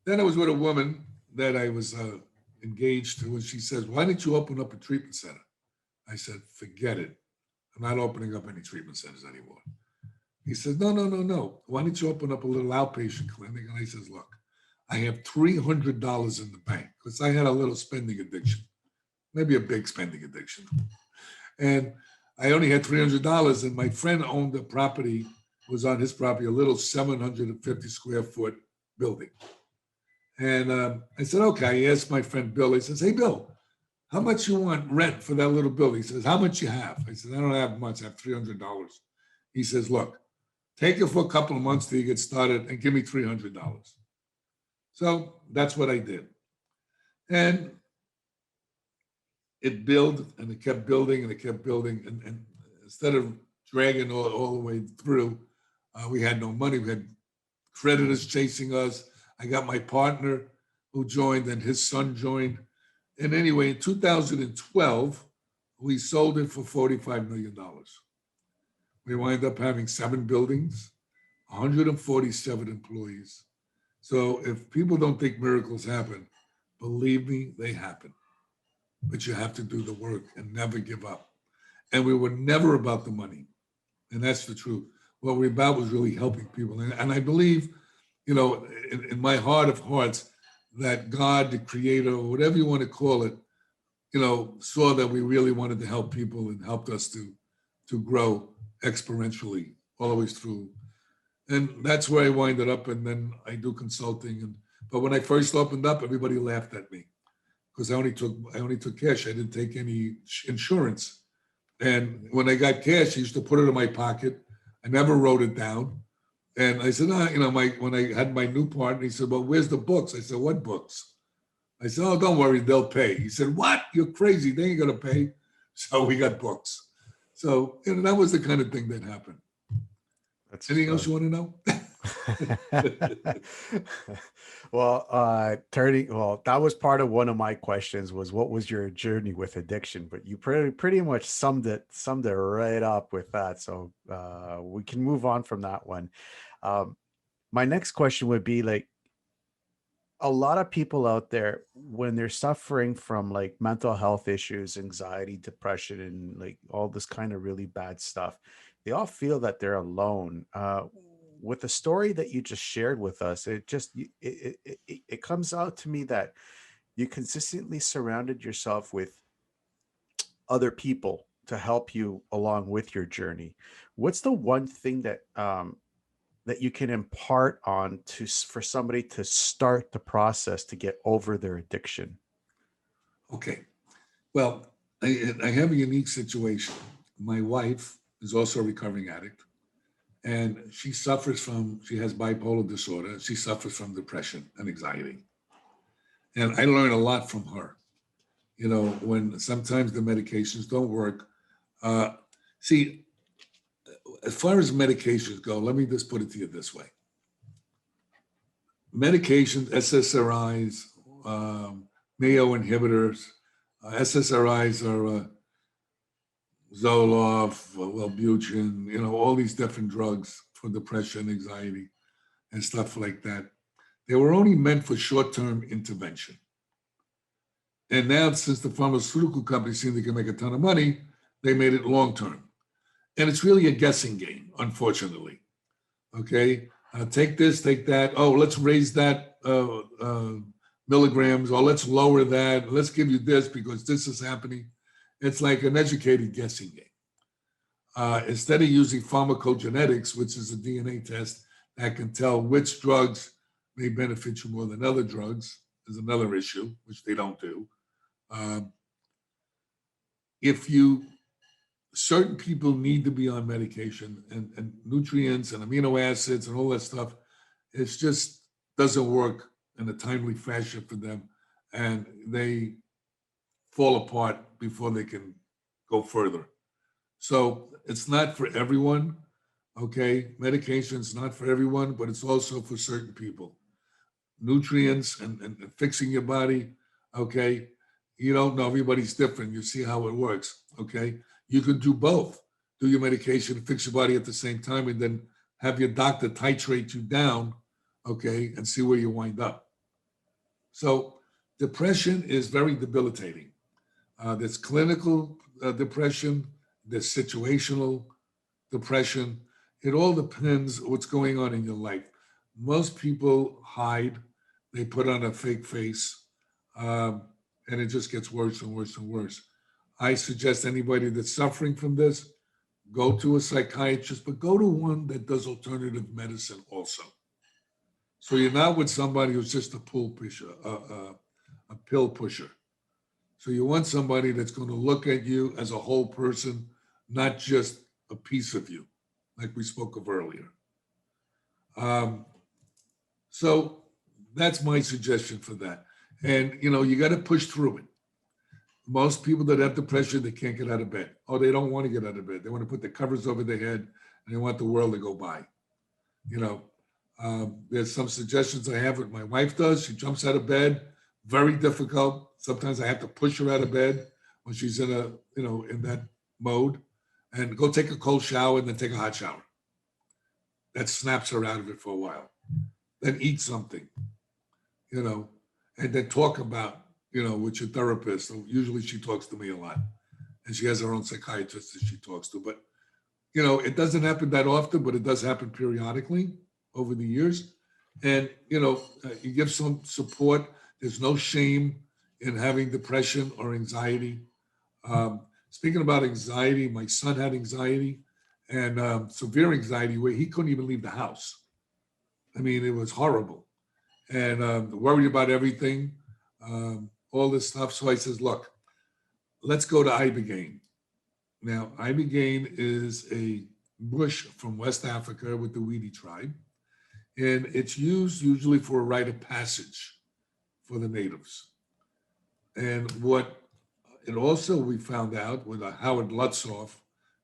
Then I was with a woman that I was engaged to, and she says, "Why didn't you open up a treatment center?" I said, "Forget it. I'm not opening up any treatment centers anymore." He says, "No, no, no, no. Why don't you open up a little outpatient clinic?" And I says, "Look, I have $300 in the bank because I had a little spending addiction, maybe a big spending addiction. And I only had $300, and my friend owned a property, was on his property, a little 750 square foot building. And I said, okay. I asked my friend Bill. He says, "Hey, Bill, how much you want rent for that little building?" He says, "How much you have?" I said, "I don't have much. I have $300. He says, "Look, take it for a couple of months till you get started and give me $300. So that's what I did. And it built and it kept building and it kept building. And instead of dragging all the way through, we had no money. We had creditors chasing us. I got my partner who joined and his son joined. And anyway, in 2012, we sold it for $45 million. We wind up having 7 buildings, 147 employees. So if people don't think miracles happen, believe me, they happen. But you have to do the work and never give up. And we were never about the money. And that's the truth. What we're about was really helping people. And I believe, in my heart of hearts, that God, the creator, or whatever you want to call it, saw that we really wanted to help people and helped us to grow exponentially all the way through. And that's where I winded up. And then I do consulting. But when I first opened up, everybody laughed at me because I only took cash. I didn't take any insurance. And when I got cash, I used to put it in my pocket. I never wrote it down. And I said, when I had my new partner, he said, "Well, where's the books?" I said, "What books?" I said, "Oh, don't worry, they'll pay." He said, "What? You're crazy. They ain't gonna pay." So we got books. So that was the kind of thing that happened. That's Anything else you want to know? Well, that was part of one of my questions was what was your journey with addiction, but you pretty much summed it right up with that. So we can move on from that one. My next question would be like, a lot of people out there, when they're suffering from like mental health issues, anxiety, depression, and like all this kind of really bad stuff, they all feel that they're alone. With the story that you just shared with us, it comes out to me that you consistently surrounded yourself with other people to help you along with your journey. What's the one thing that you can impart on for somebody to start the process to get over their addiction? Okay. Well, I have a unique situation. My wife is also a recovering addict, and she has bipolar disorder. She suffers from depression and anxiety. And I learn a lot from her. When sometimes the medications don't work. Uh, See, as far as medications go, let me just put it to you this way. Medications, SSRIs, NEO inhibitors, SSRIs are Zoloft, Wellbutrin, all these different drugs for depression, anxiety, and stuff like that. They were only meant for short-term intervention. And now, since the pharmaceutical companies seem they can make a ton of money, they made it long-term. And it's really a guessing game, unfortunately. Okay, take this, take that. Oh, let's raise that milligrams, or let's lower that. Let's give you this because this is happening. It's like an educated guessing game. Instead of using pharmacogenetics, which is a DNA test that can tell which drugs may benefit you more than other drugs, is another issue, which they don't do. If you Certain people need to be on medication and nutrients and amino acids and all that stuff. It just doesn't work in a timely fashion for them, and they fall apart before they can go further. So it's not for everyone. Okay, medication is not for everyone, but it's also for certain people. Nutrients and fixing your body. Okay, you don't know, everybody's different. You see how it works. Okay, you can do both. Do your medication, fix your body at the same time, and then have your doctor titrate you down. Okay, and see where you wind up. So Depression is very debilitating. There's clinical depression, there's situational depression. It all depends what's going on in your life. Most people hide, they put on a fake face, um, and it just gets worse and worse and worse. I suggest anybody that's suffering from this, go to a psychiatrist, but go to one that does alternative medicine also. So you're not with somebody who's just a pull pusher, a pill pusher. So you want somebody that's going to look at you as a whole person, not just a piece of you, like we spoke of earlier. Um, so that's my suggestion for that. And you got to push through it. Most people that have depression, they can't get out of bed. Oh, they don't want to get out of bed. They want to put the covers over their head and they want the world to go by. You know, there's some suggestions I have what my wife does. She jumps out of bed, very difficult. Sometimes I have to push her out of bed when she's in that mode, and go take a cold shower and then take a hot shower. That snaps her out of it for a while. Then eat something, you know, and then talk about, with your therapist. So usually she talks to me a lot, and she has her own psychiatrist that she talks to. But, it doesn't happen that often, but it does happen periodically over the years. And, you give some support. There's no shame in having depression or anxiety. Speaking about anxiety, my son had anxiety and severe anxiety where he couldn't even leave the house. I mean, it was horrible and worried about everything, all this stuff. So I says, look, let's go to Ibogaine. Now, Ibogaine is a bush from West Africa with the Weedy tribe, and it's used usually for a rite of passage for the natives. And what it also we found out with Howard Lutzoff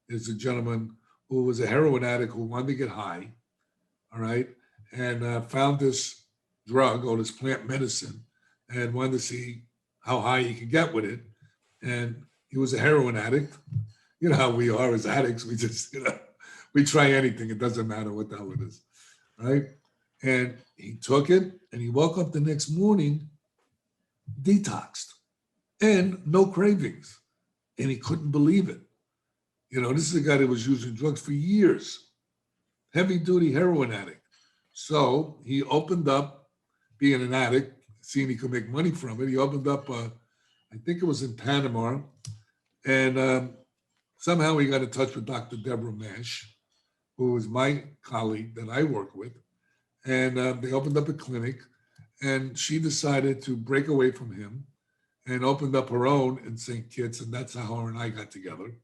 is a gentleman who was a heroin addict who wanted to get high, all right, and found this drug or this plant medicine and wanted to see how high he could get with it. And he was a heroin addict. You know how we are as addicts. We just, we try anything. It doesn't matter what the hell it is, right? And he took it and he woke up the next morning detoxed and no cravings. And he couldn't believe it. This is a guy that was using drugs for years, heavy duty heroin addict. So he opened up, being an addict, seeing he could make money from it. He opened up, I think it was in Panama, and somehow he got in touch with Dr. Deborah Mash, who was my colleague that I work with. And they opened up a clinic, and she decided to break away from him and opened up her own in St. Kitts, and that's how her and I got together.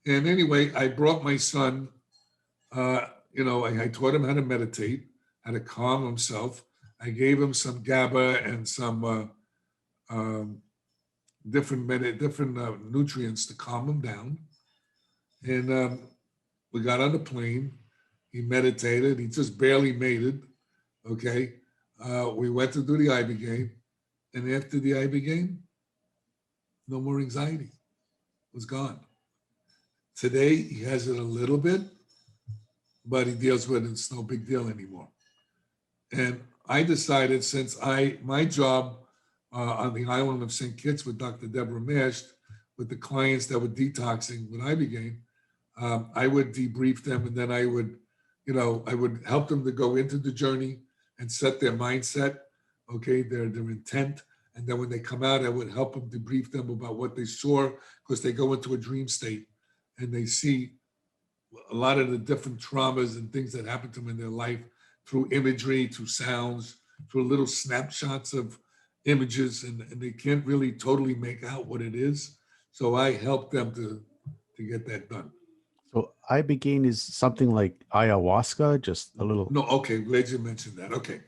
And anyway, I brought my son, I taught him how to meditate, how to calm himself. I gave him some GABA and some different nutrients to calm him down. And we got on the plane. He meditated. He just barely made it. Okay. We went to do the Ibogaine. And after the Ibogaine, no more anxiety. It was gone. Today, he has it a little bit, but he deals with it. It's no big deal anymore. And I decided, since my job on the island of St. Kitts with Dr. Deborah Mash, with the clients that were detoxing with Ibogaine, I would debrief them, and then I would help them to go into the journey and set their mindset, okay, their intent. And then when they come out, I would help them debrief them about what they saw, because they go into a dream state and they see a lot of the different traumas and things that happen to them in their life through imagery, through sounds, through little snapshots of images, and they can't really totally make out what it is. So I help them to get that done. So Ibogaine is something like ayahuasca, just a little. No, okay, glad you mentioned that. Okay.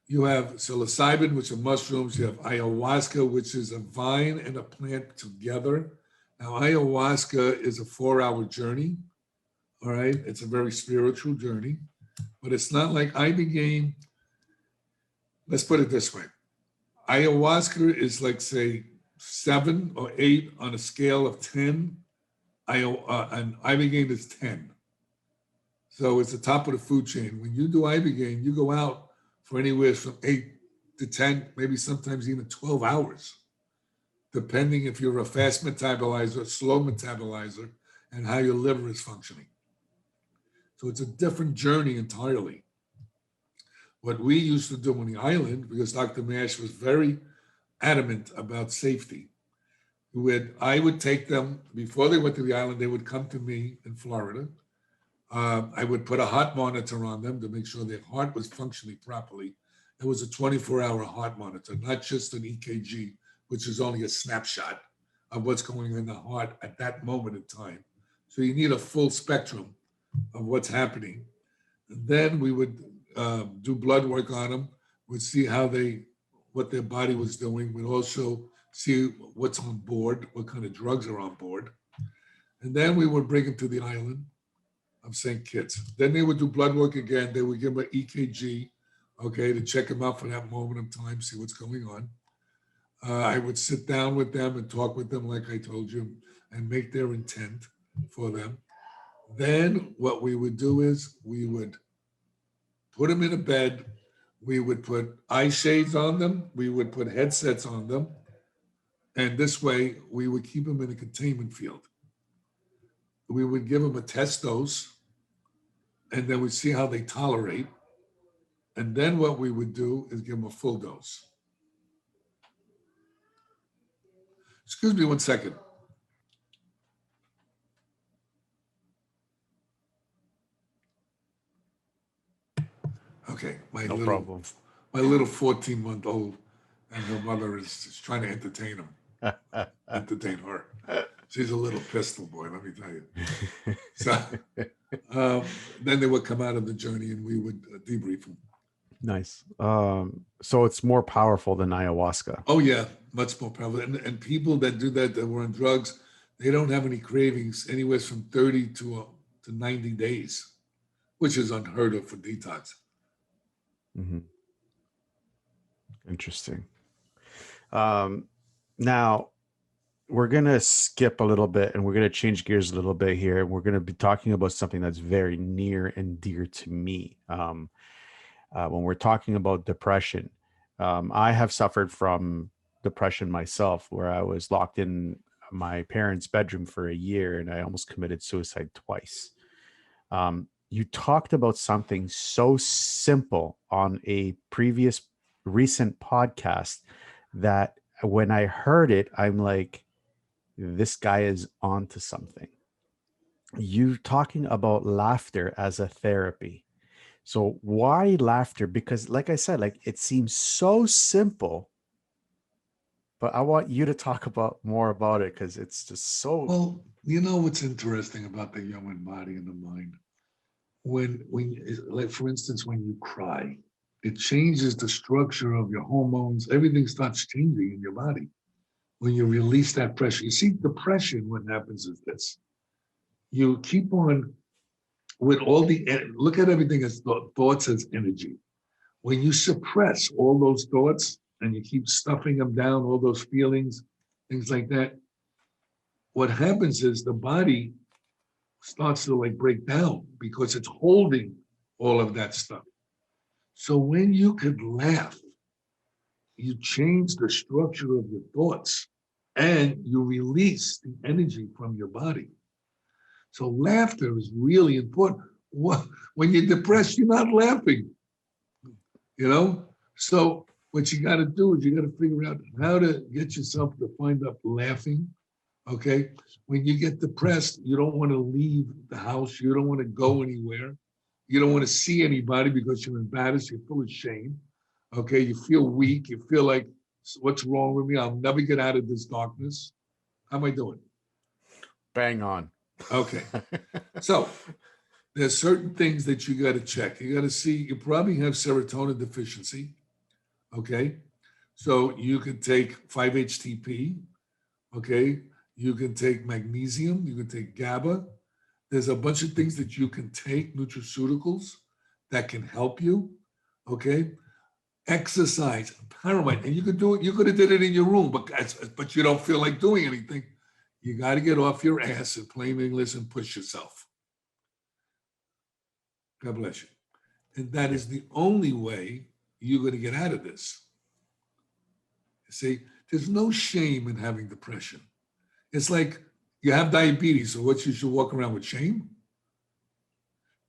You have psilocybin, which are mushrooms. You have ayahuasca, which is a vine and a plant together. Now, ayahuasca is a 4-hour journey. All right. It's a very spiritual journey, but it's not like Ibogaine. Let's put it this way. Ayahuasca is like, say, 7 or 8 on a scale of 10. And Ibogaine is 10. So it's the top of the food chain. When you do Ibogaine, you go out for anywhere from 8 to 10, maybe sometimes even 12 hours, depending if you're a fast metabolizer, slow metabolizer, and how your liver is functioning. So it's a different journey entirely. What we used to do on the island, because Dr. Mash was very adamant about safety, I would take them before they went to the island. They would come to me in Florida. I would put a heart monitor on them to make sure their heart was functioning properly. It was a 24-hour heart monitor, not just an EKG, which is only a snapshot of what's going on in the heart at that moment in time. So you need a full spectrum of what's happening. And then we would do blood work on them. We'd see what their body was doing. We'd also see what's on board, what kind of drugs are on board. And then we would bring them to the island. I'm saying kids. Then they would do blood work again. They would give them an EKG, okay, to check them out for that moment of time, see what's going on. I would sit down with them and talk with them, like I told you, and make their intent for them. Then what we would do is we would put them in a bed. We would put eye shades on them. We would put headsets on them. And this way, we would keep them in a containment field. We would give them a test dose, and then we'd see how they tolerate. And then what we would do is give them a full dose. Excuse me 1 second. Okay, No problem. my little 14-month-old and her mother is trying to entertain her. She's a little pistol boy, let me tell you. So then they would come out of the journey and we would debrief them. Nice. So it's more powerful than ayahuasca. Oh yeah, much more powerful. And people that do that were on drugs, they don't have any cravings anywhere from 30 to 90 days, which is unheard of for detox. Mm-hmm. Interesting. Now we're going to skip a little bit and we're going to change gears a little bit here. We're going to be talking about something that's very near and dear to me. When we're talking about depression, I have suffered from depression myself, where I was locked in my parents' bedroom for a year and I almost committed suicide twice. You talked about something so simple on a recent podcast that when I heard it, I'm like, this guy is onto something. You talking about laughter as a therapy. So why laughter? Because like I said, like it seems so simple, but I want you to talk about more about it because it's just so. Well, you know what's interesting about the human body and the mind? When like for instance, when you cry, it changes the structure of your hormones. Everything starts changing in your body when you release that pressure. You see, depression, what happens is this. You keep on with look at everything as thoughts as energy. When you suppress all those thoughts and you keep stuffing them down, all those feelings, things like that, what happens is the body starts to like break down because it's holding all of that stuff. So when you could laugh, you change the structure of your thoughts and you release the energy from your body. So laughter is really important. When you're depressed, you're not laughing, you know? So what you got to do is you got to figure out how to get yourself to find up laughing, okay? When you get depressed, you don't want to leave the house. You don't want to go anywhere. You don't want to see anybody because you're embarrassed. You're full of shame, okay? You feel weak. You feel like, what's wrong with me? I'll never get out of this darkness. How am I doing? Bang on. Okay. So there's certain things that you got to check. You got to see, you probably have serotonin deficiency. Okay. So you can take 5-HTP. Okay. You can take magnesium. You can take GABA. There's a bunch of things that you can take, nutraceuticals, that can help you. Okay. Exercise, paramount. And you could do it. You could have did it in your room, but you don't feel like doing anything. You got to get off your ass in plain English and push yourself. God bless you. And that is the only way you're going to get out of this. See, there's no shame in having depression. It's like you have diabetes, so what, you should walk around with shame?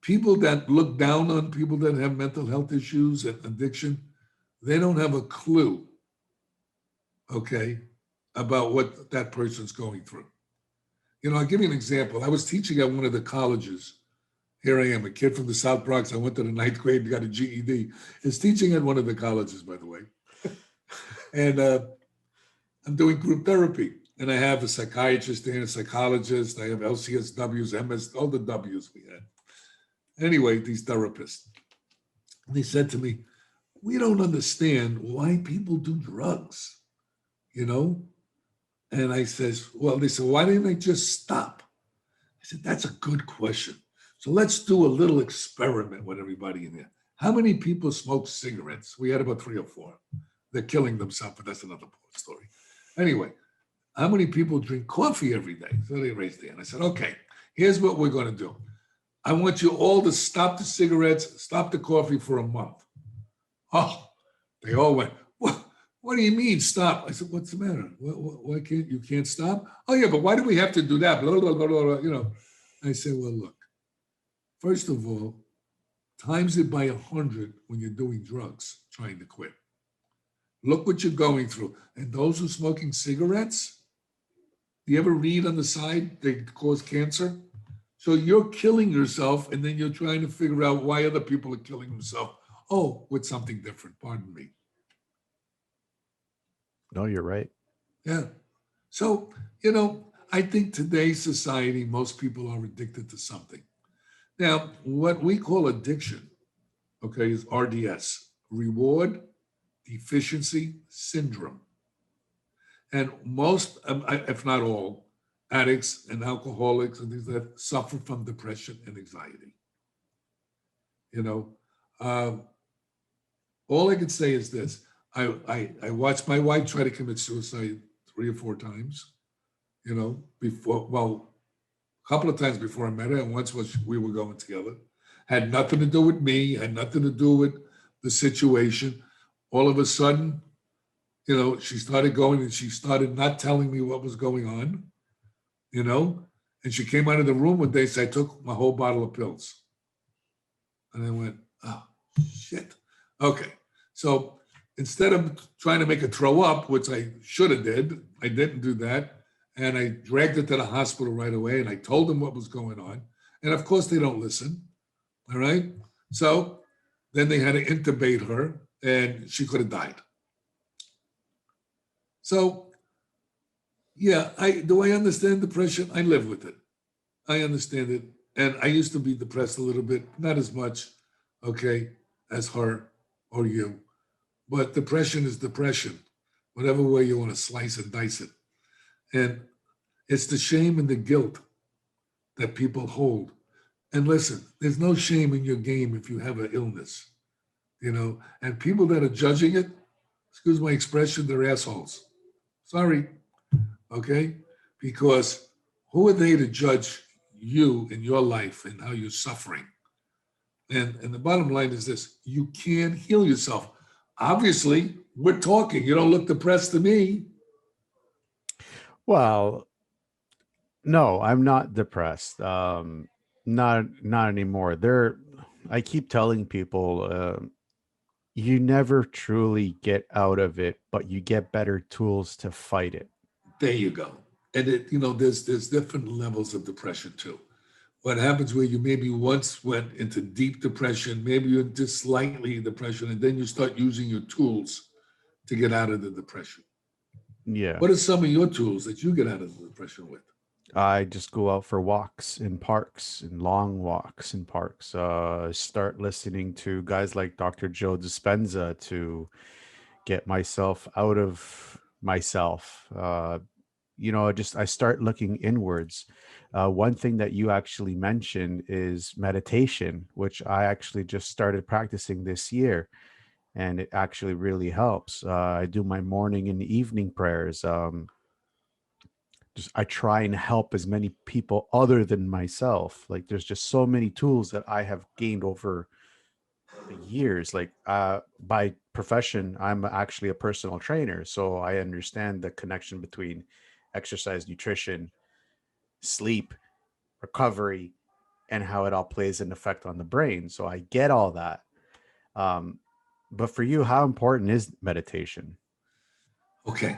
People that look down on people that have mental health issues and addiction, they don't have a clue, okay, about what that person's going through. I'll give you an example. I was teaching at one of the colleges. Here I am, a kid from the South Bronx. I went to the ninth grade and got a GED. Is teaching at one of the colleges, by the way. And I'm doing group therapy. And I have a psychiatrist there, a psychologist. I have LCSWs, MS, all the W's we had. Anyway, these therapists. They said to me, we don't understand why people do drugs, you know? And I says, well, they said, why didn't they just stop? I said, that's a good question. So let's do a little experiment with everybody in here. How many people smoke cigarettes? We had about 3 or 4. They're killing themselves, but that's another story. Anyway, how many people drink coffee every day? So they raised their hand. I said, okay, here's what we're going to do. I want you all to stop the cigarettes, stop the coffee for a month. Oh, they all went, what do you mean stop? I said, what's the matter? Why can't you can't stop? Oh yeah, but why do we have to do that? Blah, blah, blah, blah, blah. I said, well, look, first of all, times it by 100 when you're doing drugs, trying to quit. Look what you're going through. And those who are smoking cigarettes, do you ever read on the side they cause cancer? So you're killing yourself, and then you're trying to figure out why other people are killing themselves. Oh, with something different. Pardon me. No, you're right. Yeah. So, I think today's society, most people are addicted to something. Now, what we call addiction, okay, is RDS, reward deficiency syndrome. And most, if not all, addicts and alcoholics and things that suffer from depression and anxiety. You know, um, all I can say is this: I watched my wife try to commit suicide 3 or 4 times. Before, well, a couple of times before I met her, and once was we were going together. Had nothing to do with me. Had nothing to do with the situation. All of a sudden, she started going and she started not telling me what was going on. You know, and she came out of the room one day and said, I took my whole bottle of pills. And I went, oh, shit. Okay. So instead of trying to make her throw up, which I should have did, I didn't do that. And I dragged her to the hospital right away and I told them what was going on. And of course, they don't listen. All right. So then they had to intubate her and she could have died. So, yeah, do I understand depression? I live with it. I understand it. And I used to be depressed a little bit, not as much, okay, as her or you. But depression is depression, whatever way you want to slice and dice it. And it's the shame and the guilt that people hold. And listen, there's no shame in your game if you have an illness, and people that are judging it, excuse my expression, they're assholes. Sorry, okay? Because who are they to judge you in your life and how you're suffering? And the bottom line is this: you can heal yourself. Obviously, we're talking. You don't look depressed to me. Well, no, I'm not depressed. Not anymore. I keep telling people, you never truly get out of it, but you get better tools to fight it. There you go. And there's different levels of depression too. What happens where you maybe once went into deep depression, maybe you're just slightly depression, and then you start using your tools to get out of the depression. Yeah. What are some of your tools that you get out of the depression with? I just go out for walks in parks and long walks in parks. Start listening to guys like Dr. Joe Dispenza to get myself out of myself. I start looking inwards. One thing that you actually mentioned is meditation, which I actually just started practicing this year, and it actually really helps. I do my morning and evening prayers. Just I try and help as many people other than myself. Like there's just so many tools that I have gained over the years, like by profession, I'm actually a personal trainer. So I understand the connection between exercise, nutrition, sleep, recovery, and how it all plays an effect on the brain. So I get all that. Um, but for you, how important is meditation? Okay.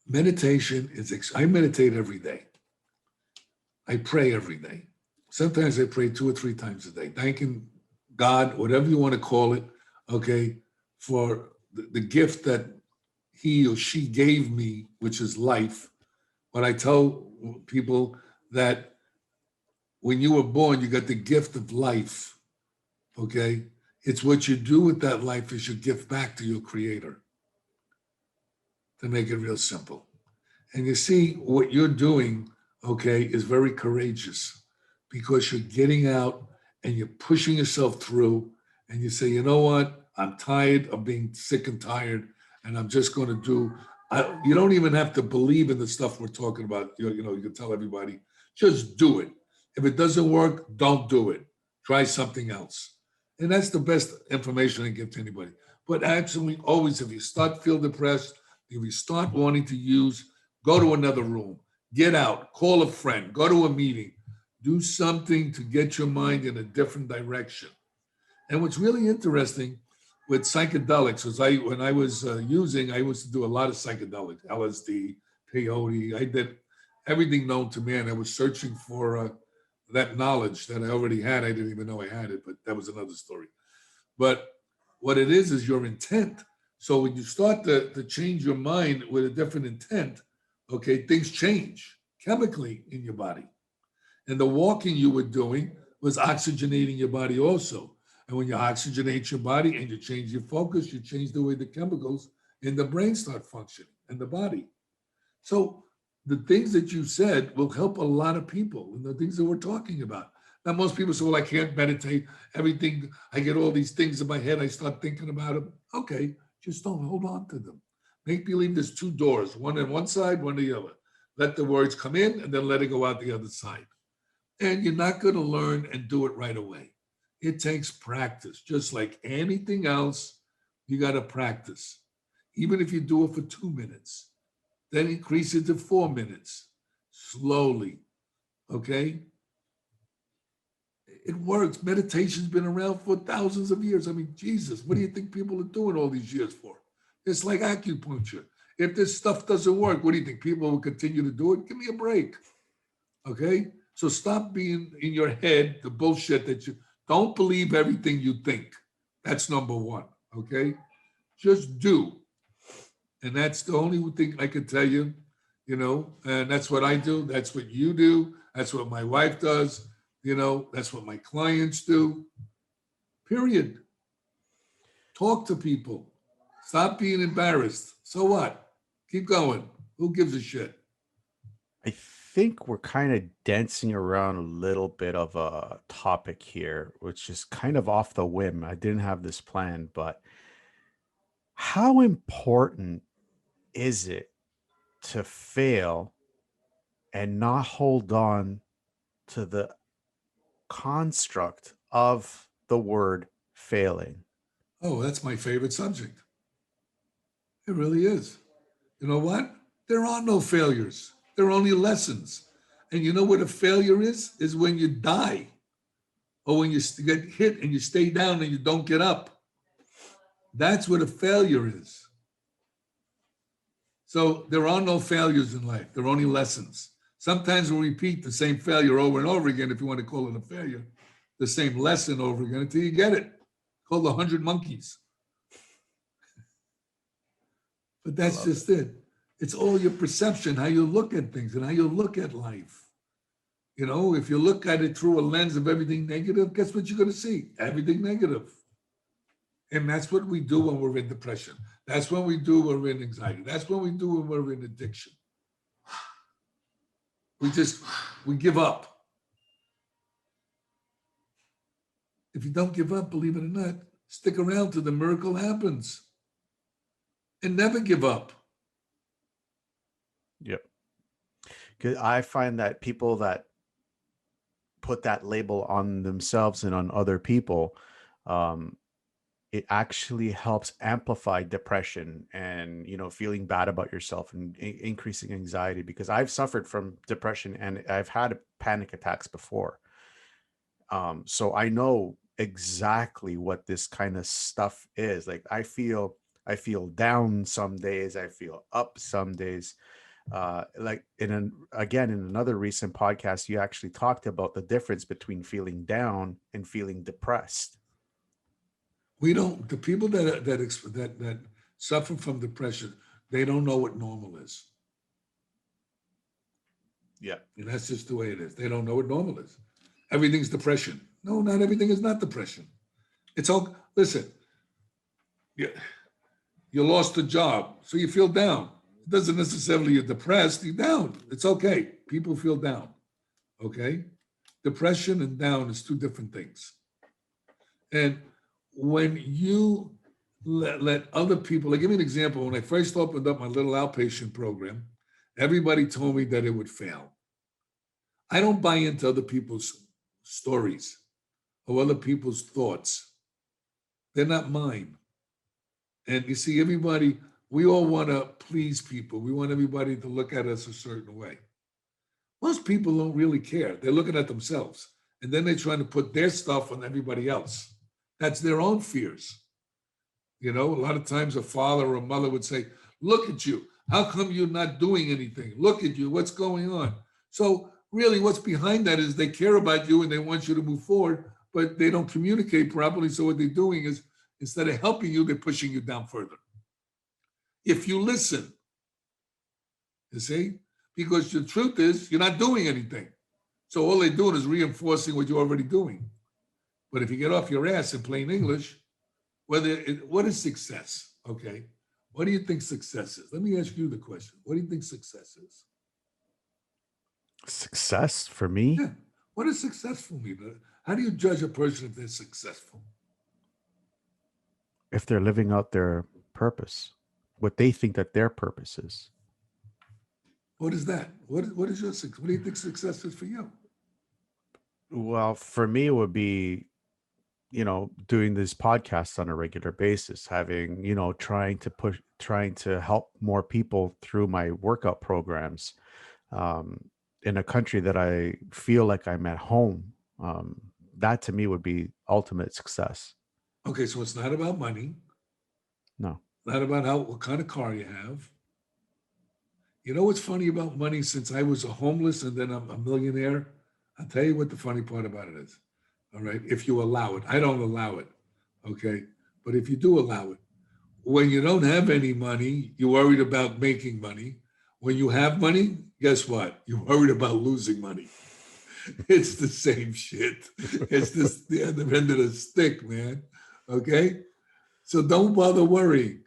Meditation I meditate every day. I pray every day. Sometimes I pray 2 or 3 times a day, thanking God, whatever you want to call it, okay, for the gift that he or she gave me, which is life. But I tell people that when you were born, you got the gift of life, okay? It's what you do with that life is your gift back to your creator, to make it real simple. And you see, what you're doing, okay, is very courageous because you're getting out and you're pushing yourself through and you say, you know what? I'm tired of being sick and tired, and I'm just going to do. You don't even have to believe in the stuff we're talking about. You can tell everybody, just do it. If it doesn't work, don't do it. Try something else. And that's the best information I give to anybody. But actually, always, if you start feel depressed, if you start wanting to use, go to another room, get out, call a friend, go to a meeting, do something to get your mind in a different direction. And what's really interesting with psychedelics is when I was using, I used to do a lot of psychedelics, LSD, peyote. I did everything known to man. I was searching for that knowledge that I already had. I didn't even know I had it, but that was another story. But what it is your intent. So when you start to change your mind with a different intent, okay, things change chemically in your body. And the walking you were doing was oxygenating your body also. And when you oxygenate your body and you change your focus, you change the way the chemicals in the brain start functioning and the body. So the things that you said will help a lot of people and the things that we're talking about. Now, most people say, well, I can't meditate. Everything, I get all these things in my head. I start thinking about them. Okay, just don't hold on to them. Make believe there's two doors, one on one side, one on the other. Let the words come in and then let it go out the other side. And you're not going to learn and do it right away. It takes practice, just like anything else. You got to practice. Even if you do it for 2 minutes, then increase it to 4 minutes slowly. Okay? It works. Meditation's been around for thousands of years. I mean, Jesus, what do you think people are doing all these years for? It's like acupuncture. If this stuff doesn't work, what do you think? People will continue to do it? Give me a break. Okay? So stop being in your head the bullshit that you don't believe everything you think. That's number one. Okay? Just do. And that's the only thing I can tell you, and that's what I do. That's what you do. That's what my wife does. That's what my clients do. Period. Talk to people. Stop being embarrassed. So what? Keep going. Who gives a shit? I think we're kind of dancing around a little bit of a topic here, which is kind of off the whim. I didn't have this planned, but how important is it to fail and not hold on to the construct of the word failing? Oh, that's my favorite subject. It really is. You know what? There are no failures. There are only lessons. And you know what a failure is? Is when you die or when you get hit and you stay down and you don't get up. That's what a failure is. So there are no failures in life. There are only lessons. Sometimes we'll repeat the same failure over and over again, if you want to call it a failure, the same lesson over again until you get it. Called the 100 monkeys. But I that's love it. just it. It's all your perception, how you look at things and how you look at life. If you look at it through a lens of everything negative, guess what you're going to see? Everything negative. And that's what we do when we're in depression. That's what we do when we're in anxiety. That's what we do when we're in addiction. We just, we give up. If you don't give up, believe it or not, stick around till the miracle happens and never give up. Yep. 'Cause I find that people that put that label on themselves and on other people, um, it actually helps amplify depression and, feeling bad about yourself and increasing anxiety, because I've suffered from depression and I've had panic attacks before. So I know exactly what this kind of stuff is. Like I feel down some days, I feel up some days. Like again, in another recent podcast, you actually talked about the difference between feeling down and feeling depressed. We don't. The people that suffer from depression, they don't know what normal is. Yeah. And that's just the way it is. They don't know what normal is. Everything's depression. No, not everything is not depression. It's all, listen, you, you lost a job, so you feel down. It doesn't necessarily you're depressed, you're down. It's okay. People feel down. Okay? Depression and down is two different things. And when you let other people, like give me an example. When I first opened up my little outpatient program, everybody told me that it would fail. I don't buy into other people's stories or other people's thoughts. They're not mine. And you see, everybody, we all want to please people. We want everybody to look at us a certain way. Most people don't really care. They're looking at themselves. And then they're trying to put their stuff on everybody else. That's their own fears. A lot of times a father or a mother would say, look at you. How come you're not doing anything? Look at you. What's going on? So really what's behind that is they care about you and they want you to move forward, but they don't communicate properly. So what they're doing is instead of helping you, they're pushing you down further. If you listen, you see, because the truth is you're not doing anything. So all they're doing is reinforcing what you're already doing. But if you get off your ass in plain English, what is success? Okay. What do you think success is? Let me ask you the question. What do you think success is? Success for me, Yeah. What is successful mean? How do you judge a person if they're successful? if they're living out their purpose, what they think that their purpose is. What is that? What is your success? What do you think success is for you? Well, for me, it would be, doing these podcasts on a regular basis, having, trying to help more people through my workout programs, in a country that I feel like I'm at home. That to me would be ultimate success. Okay, so it's not about money, No. not about what kind of car you have. You know what's funny about money? Since I was a homeless and then I'm a millionaire, I'll tell you what the funny part about it is. All right, if you allow it, I don't allow it. Okay, but if you do allow it, when you don't have any money, you're worried about making money. When you have money, guess what? You're worried about losing money. It's the same shit. It's just the other end of the stick, man. Okay, so don't bother worrying.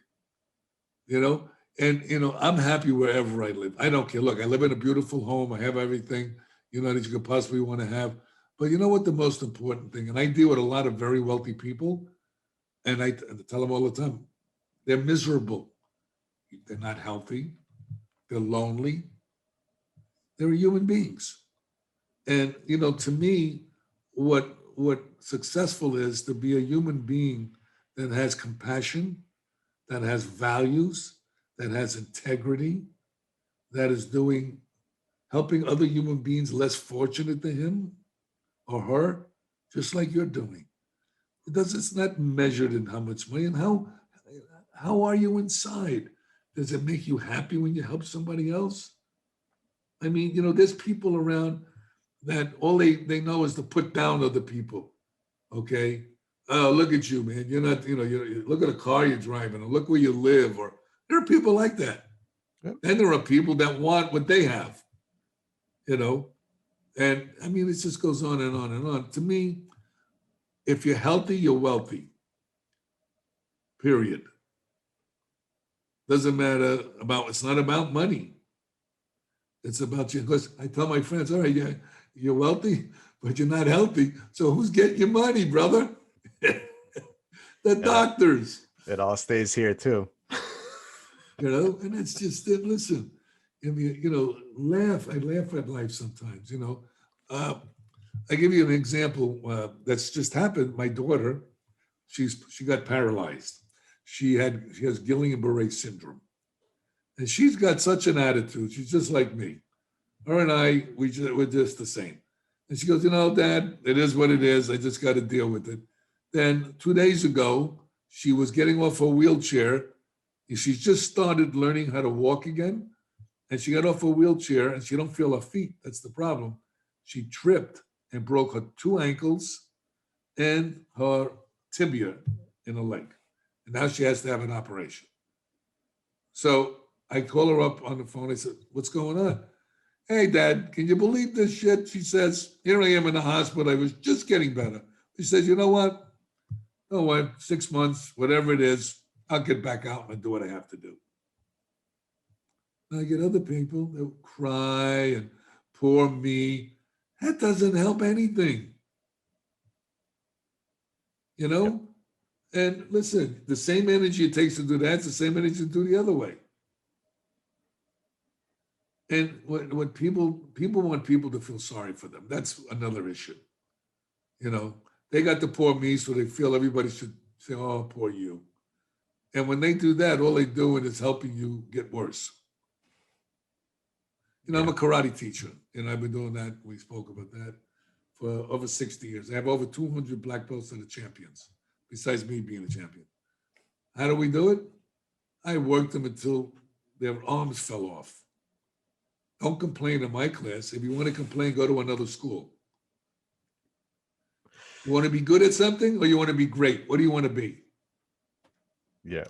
You know, I'm happy wherever I live. I don't care. Look, I live in a beautiful home. I have everything, that you could possibly want to have. But you know what the most important thing, and I deal with a lot of very wealthy people, and I tell them all the time, they're miserable. They're not healthy. They're lonely. They're human beings. And to me, what successful is to be a human being that has compassion, that has values, that has integrity, that is doing helping other human beings less fortunate than him or her, just like you're doing. It's not measured in how much money and how are you inside? Does it make you happy when you help somebody else? I mean, there's people around that all they know is to put down other people. Okay. Oh, look at you, man. You're not, look at the car you're driving, or look where you live, or there are people like that. Yep. And there are people that want what they have, you know. And I mean, it just goes on and on and on. To me, if you're healthy, you're wealthy. Period. Doesn't matter it's not about money. It's about you. Because I tell my friends, all right, yeah, you're wealthy, but you're not healthy. So who's getting your money, brother? The It all, doctors, it all stays here too. and it's just it. Listen, I mean, laugh. I laugh at life sometimes, I give you an example that's just happened. My daughter, She got paralyzed. She has Guillain-Barré syndrome, and she's got such an attitude. She's just like me. Her and I, we're just the same. And she goes, Dad, it is what it is. I just got to deal with it. Then 2 days ago, she was getting off her wheelchair. She's just started learning how to walk again. And she got off her wheelchair and she don't feel her feet. That's the problem. She tripped and broke her 2 ankles and her tibia in her leg. And now she has to have an operation. So I call her up on the phone. I said, what's going on? Hey, Dad, can you believe this shit? She says, here I am in the hospital. I was just getting better. She says, you know what? 6 months, whatever it is, I'll get back out and do what I have to do. And I get other people that cry and poor me. That doesn't help anything. Yep. And listen, the same energy it takes to do that, it's the same energy to do the other way. And what people want people to feel sorry for them. That's another issue. They got the poor me, so they feel everybody should say, oh, poor you. And when they do that, all they're doing is helping you get worse. I'm a karate teacher, and I've been doing that. We spoke about that for over 60 years. I have over 200 black belts that are champions, besides me being a champion. How do we do it? I worked them until their arms fell off. Don't complain in my class. If you want to complain, go to another school. You want to be good at something or you want to be great? What do you want to be? Yeah.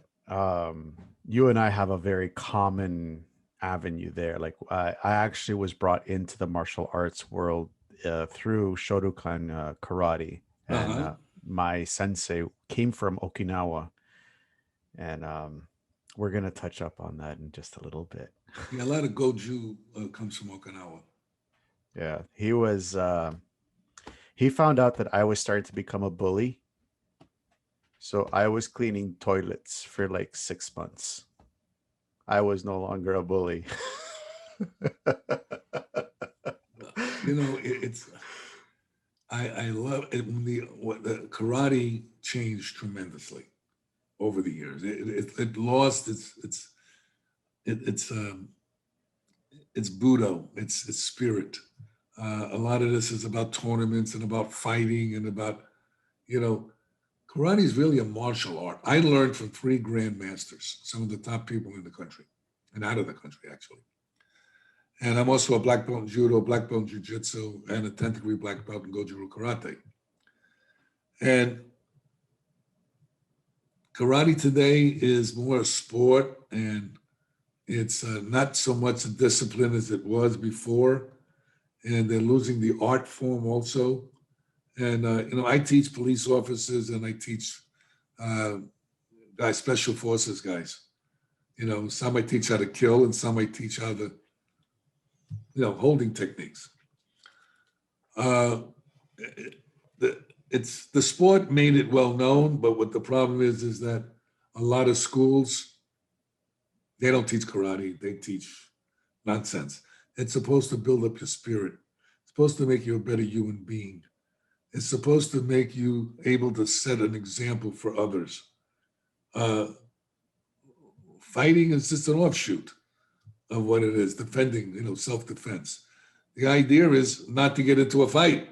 You and I have a very common avenue there. Like I actually was brought into the martial arts world through Shotokan karate, and my sensei came from Okinawa, and we're gonna touch up on that in just a little bit. Yeah, a lot of Goju comes from Okinawa. Yeah, he was. He found out that I was starting to become a bully, so I was cleaning toilets for like 6 months. I was no longer a bully. It's I love it when the karate changed tremendously over the years. It lost its Budo, its spirit. A lot of this is about tournaments and about fighting and about, karate is really a martial art. I learned from 3 grandmasters, some of the top people in the country and out of the country, actually. And I'm also a black belt in judo, black belt in jiu-jitsu, and a 10th degree black belt in Goju karate. And karate today is more a sport, and it's not so much a discipline as it was before. And they're losing the art form also. And, I teach police officers and I teach special forces guys. Some I teach how to kill and some I teach how to, holding techniques. The sport made it well known, but what the problem is that a lot of schools, they don't teach karate, they teach nonsense. It's supposed to build up your spirit. It's supposed to make you a better human being. It's supposed to make you able to set an example for others. Fighting is just an offshoot of what it is, defending, self-defense. The idea is not to get into a fight,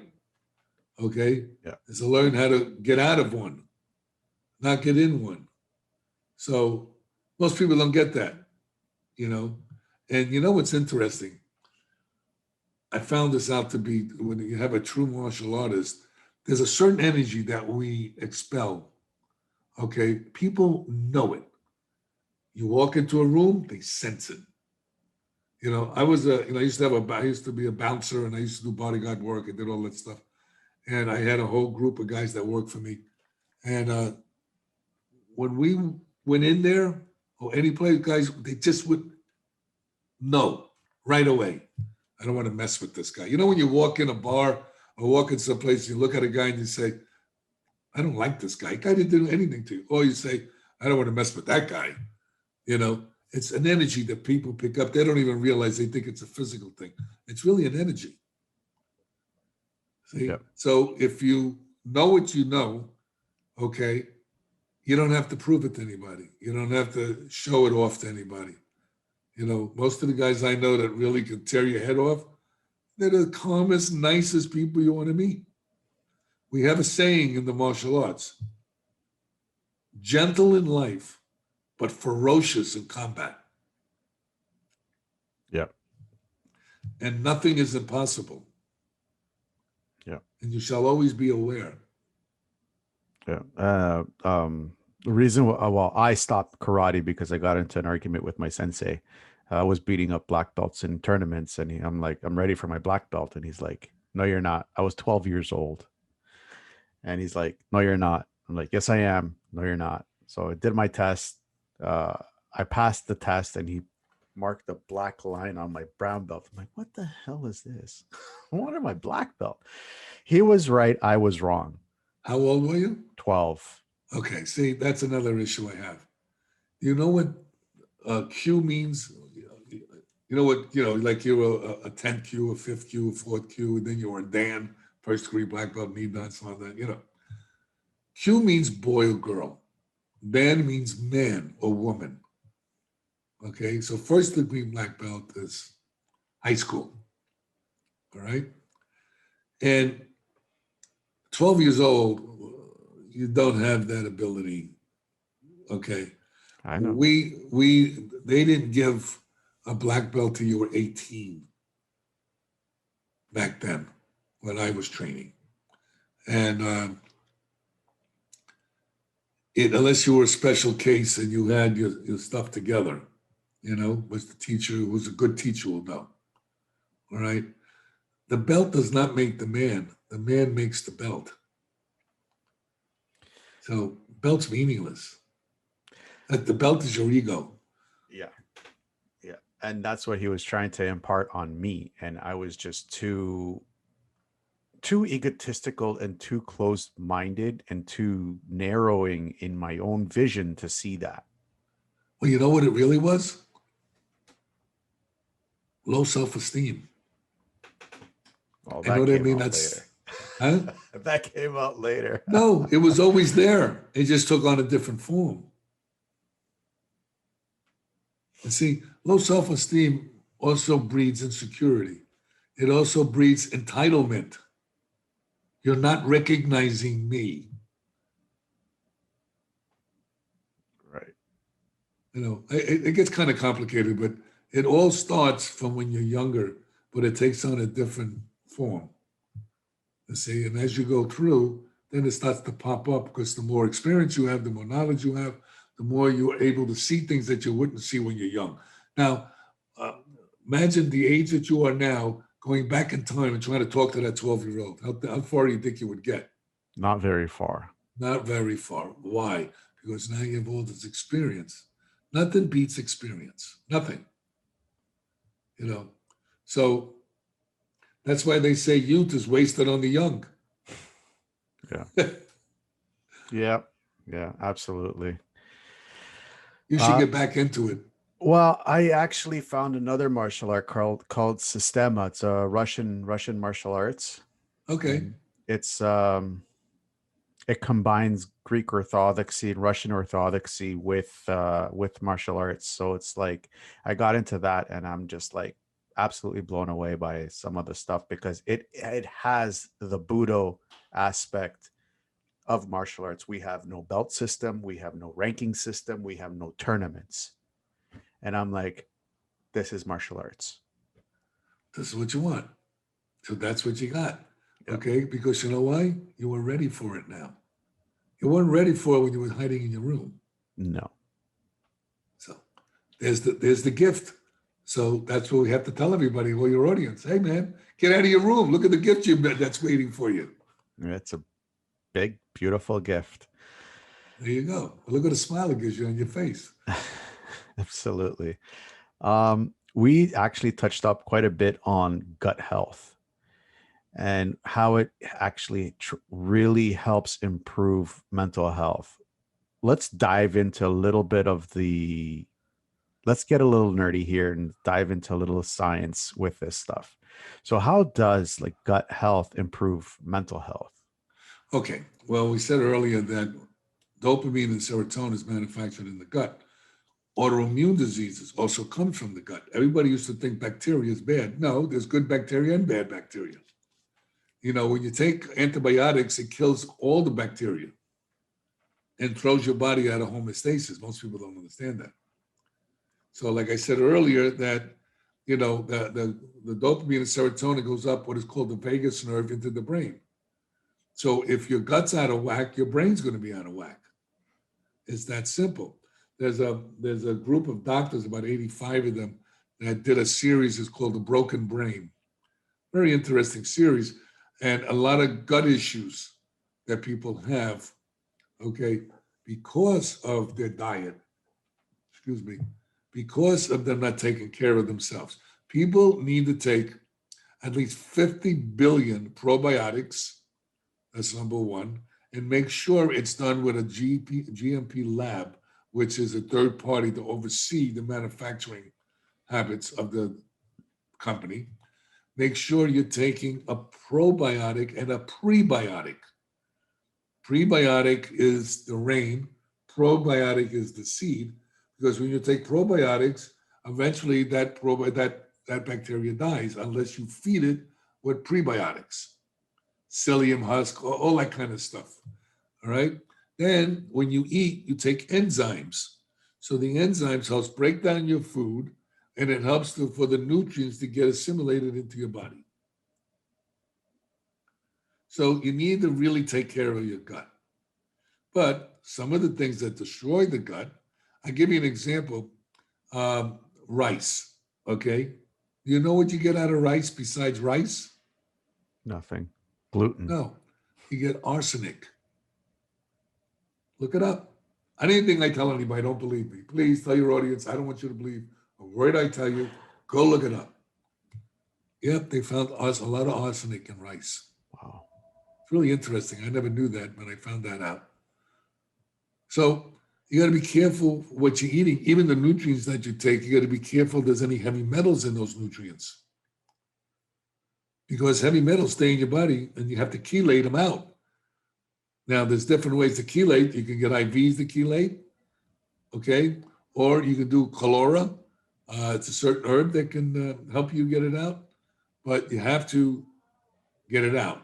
okay? Yeah. Is to learn how to get out of one, not get in one. So most people don't get that, And what's interesting? I found this out to be when you have a true martial artist, there's a certain energy that we expel. Okay, people know it. You walk into a room, they sense it. I used to be a bouncer and I used to do bodyguard work. I did all that stuff, and I had a whole group of guys that worked for me. And when we went in there or any place, guys, they just would know right away. I don't want to mess with this guy. When you walk in a bar or walk in some place, you look at a guy and you say, I don't like this guy. The guy didn't do anything to you. Or you say, I don't want to mess with that guy. It's an energy that people pick up. They don't even realize they think it's a physical thing. It's really an energy. See? Yep. So if you know what you know, okay, You don't have to prove it to anybody. You don't have to show it off to anybody. Most of the guys I know that really can tear your head off, they're the calmest, nicest people you want to meet. We have a saying in the martial arts: gentle in life, but ferocious in combat. Yeah. And nothing is impossible. Yeah. And you shall always be aware. Yeah. The reason, well, I stopped karate because I got into an argument with my sensei. I was beating up black belts in tournaments, and I'm like, I'm ready for my black belt. And he's like, no, you're not. I was 12 years old. And he's like, no, you're not. I'm like, yes, I am. No, you're not. So I did my test. I passed the test, and he marked a black line on my brown belt. I'm like, what the hell is this? I wanted my black belt. He was right. I was wrong. How old were you? 12. Okay, see, that's another issue I have. You know what Q means? You know what, like you're a 10th Q, a 5th Q, a 4th Q, and then you're a Dan, first degree black belt, knee dots, all that. Q means boy or girl. Dan means man or woman. Okay, so first degree black belt is high school. All right. And 12 years old, you don't have that ability. Okay. I know. They didn't give a black belt till you were 18 back then when I was training. And unless you were a special case and you had your stuff together, was the teacher, who's a good teacher will know. All right. The belt does not make the man. The man makes the belt. So belt's meaningless. The belt is your ego. Yeah. Yeah. And that's what he was trying to impart on me. And I was just too egotistical and too closed-minded and too narrowing in my own vision to see that. Well, you know what it really was? Low self-esteem. Well, I know that what I came mean. out That's, later. huh? That came out later. No, it was always there. It just took on a different form. And see, low self-esteem also breeds insecurity. It also breeds entitlement. You're not recognizing me. Right. It gets kind of complicated, but it all starts from when you're younger, but it takes on a different form. You see, and as you go through, then it starts to pop up because the more experience you have, the more knowledge you have, the more you're able to see things that you wouldn't see when you're young. Now, imagine the age that you are now, going back in time and trying to talk to that 12-year-old. How far do you think you would get? Not very far. Not very far. Why? Because now you have all this experience. Nothing beats experience. Nothing. So that's why they say youth is wasted on the young. Yeah. Yeah. Yeah, absolutely. You should get back into it. Well, I actually found another martial art called Sistema. It's a Russian martial arts. Okay. And it combines Greek Orthodoxy and Russian Orthodoxy with martial arts. So it's like I got into that, and I'm just like absolutely blown away by some of the stuff because it has the Budo aspect of martial arts. We have no belt system, we have no ranking system, we have no tournaments. And I'm like, this is martial arts. This is what you want. So that's what you got. Yep. Okay. Because you know why? You were ready for it now. You weren't ready for it when you were hiding in your room. No. So there's the gift. So that's what we have to tell everybody, well, your audience. Hey man, get out of your room. Look at the gift that's waiting for you. It's a big, beautiful gift. There you go. Look at the smile it gives you on your face. Absolutely. We actually touched up quite a bit on gut health and how it actually really helps improve mental health. Let's dive into a little bit of let's get a little nerdy here and dive into a little science with this stuff. So how does like gut health improve mental health? Okay. Well, we said earlier that Dopamine and serotonin is manufactured in the gut. Autoimmune diseases also come from the gut. Everybody used to think bacteria is bad. No, there's good bacteria and bad bacteria. When you take antibiotics, it kills all the bacteria and throws your body out of homeostasis. Most people don't understand that. So, like I said earlier, that the dopamine and serotonin goes up what is called the vagus nerve into the brain. So, if your gut's out of whack, your brain's going to be out of whack. It's that simple. There's a group of doctors, about 85 of them, that did a series. It's called The Broken Brain. Very interesting series, and a lot of gut issues that people have, okay, because of their diet, excuse me, because of them not taking care of themselves. People need to take at least 50 billion probiotics, that's number one, and make sure it's done with a GMP lab, which is a third party to oversee the manufacturing habits of the company. Make sure you're taking a probiotic and a prebiotic. Prebiotic is the rain, probiotic is the seed, because when you take probiotics, eventually that bacteria dies unless you feed it with prebiotics, psyllium husk, all that kind of stuff. All right. Then when you eat, you take enzymes. So the enzymes helps break down your food, and it helps for the nutrients to get assimilated into your body. So you need to really take care of your gut. But some of the things that destroy the gut, I'll give you an example. Rice, okay? You know what you get out of rice besides rice? Nothing. Gluten. No, you get arsenic. Look it up. Anything I tell anybody, don't believe me. Please tell your audience, I don't want you to believe a word I tell you. Go look it up. Yep, they found a lot of arsenic in rice. Wow. It's really interesting. I never knew that, but I found that out. So you got to be careful what you're eating. Even the nutrients that you take, you got to be careful there's any heavy metals in those nutrients. Because heavy metals stay in your body and you have to chelate them out. Now, there's different ways to chelate. You can get IVs to chelate, okay? Or you can do chlora. It's a certain herb that can help you get it out, but you have to get it out.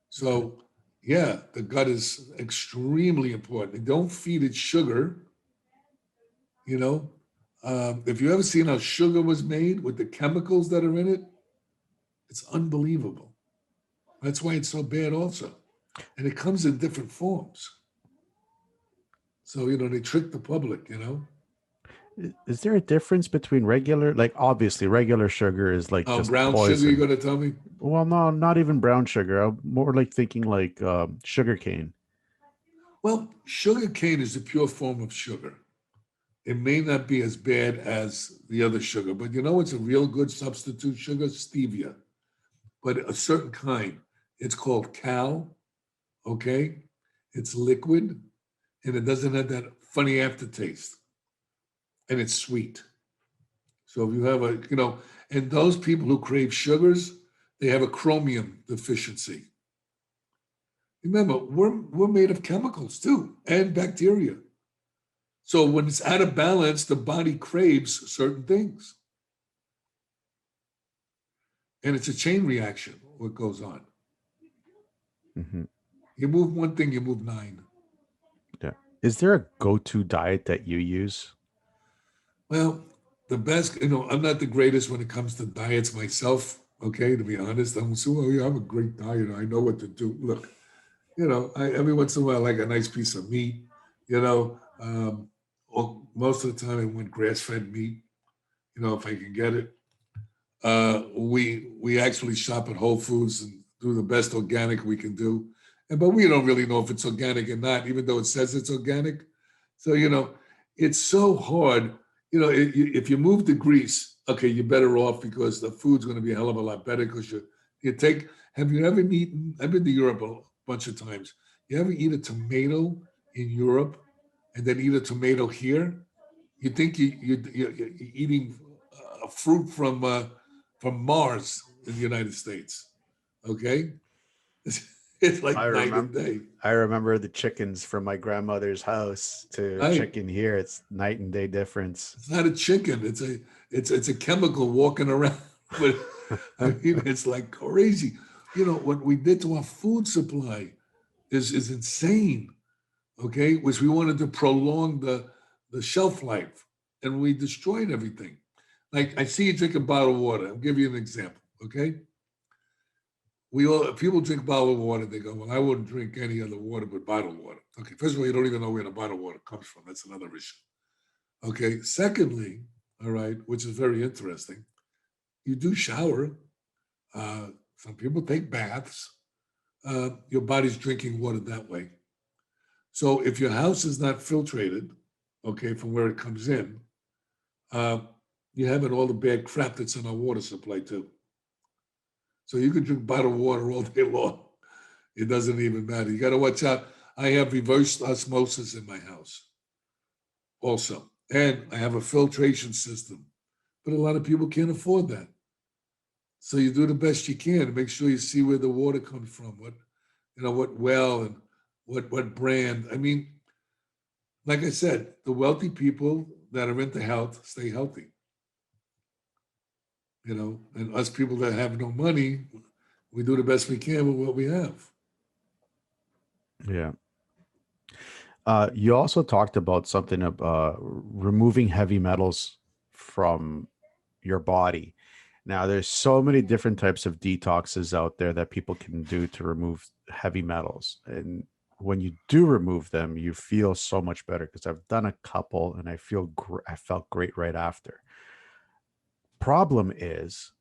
So, yeah, the gut is extremely important. Don't feed it sugar. You know, if you ever seen how sugar was made with the chemicals that are in it, it's unbelievable. That's why it's so bad, also. And it comes in different forms. So, they trick the public. Is there a difference between regular, like obviously regular sugar is like just Brown sugar, you're poison. going to tell me? Well, no, not even brown sugar. I'm more like thinking like sugar cane. Well, sugar cane is the pure form of sugar. It may not be as bad as the other sugar, but it's a real good substitute sugar? Stevia, but a certain kind. It's called cal, okay? It's liquid, and it doesn't have that funny aftertaste, and it's sweet. So if you have and those people who crave sugars, they have a chromium deficiency. Remember, we're made of chemicals too, and bacteria. So when it's out of balance, the body craves certain things. And it's a chain reaction, what goes on. Hmm. You move one thing, you move nine. Yeah. Is there a go-to diet that you use? Well, the best, I'm not the greatest when it comes to diets myself, okay, to be honest. I'm so, oh, yeah, I'm a great dieter. I know what to do. Look, every once in a while, I like a nice piece of meat, most of the time I want grass-fed meat, if I can get it. We actually shop at Whole Foods and do the best organic we can do, but we don't really know if it's organic or not, even though it says it's organic. So it's so hard. If you move to Greece, okay, you're better off because the food's going to be a hell of a lot better because you take. Have you ever eaten? I've been to Europe a bunch of times. You ever eat a tomato in Europe and then eat a tomato here? You think you're eating a fruit from Mars in the United States, okay? It's I like night and remember. day. I remember the chickens from my grandmother's house to Right. chicken here. It's night and day difference. It's not a chicken. It's a chemical walking around. But I mean, it's like crazy. What we did to our food supply is insane. Okay, which we wanted to prolong the shelf life, and we destroyed everything. Like I see you drink a bottle of water. I'll give you an example. Okay, we all people drink bottled water. They go, well, I wouldn't drink any other water but bottled water. Okay, first of all, you don't even know where the bottled water comes from. That's another issue. Okay, secondly, all right, which is very interesting. You do shower. Some people take baths. Your body's drinking water that way. So if your house is not filtrated, okay, from where it comes in, uh, you have all the bad crap that's in our water supply too. So you can drink bottled water all day long. It doesn't even matter. You got to watch out. I have reverse osmosis in my house also, and I have a filtration system. But a lot of people can't afford that. So you do the best you can to make sure you see where the water comes from, what well and what brand. I mean, like I said, the wealthy people that are into health stay healthy, and us people that have no money, we do the best we can with what we have. Yeah. You also talked about something of removing heavy metals from your body. Now, there's so many different types of detoxes out there that people can do to remove heavy metals. And when you do remove them, you feel so much better because I've done a couple and I felt great right after. Problem is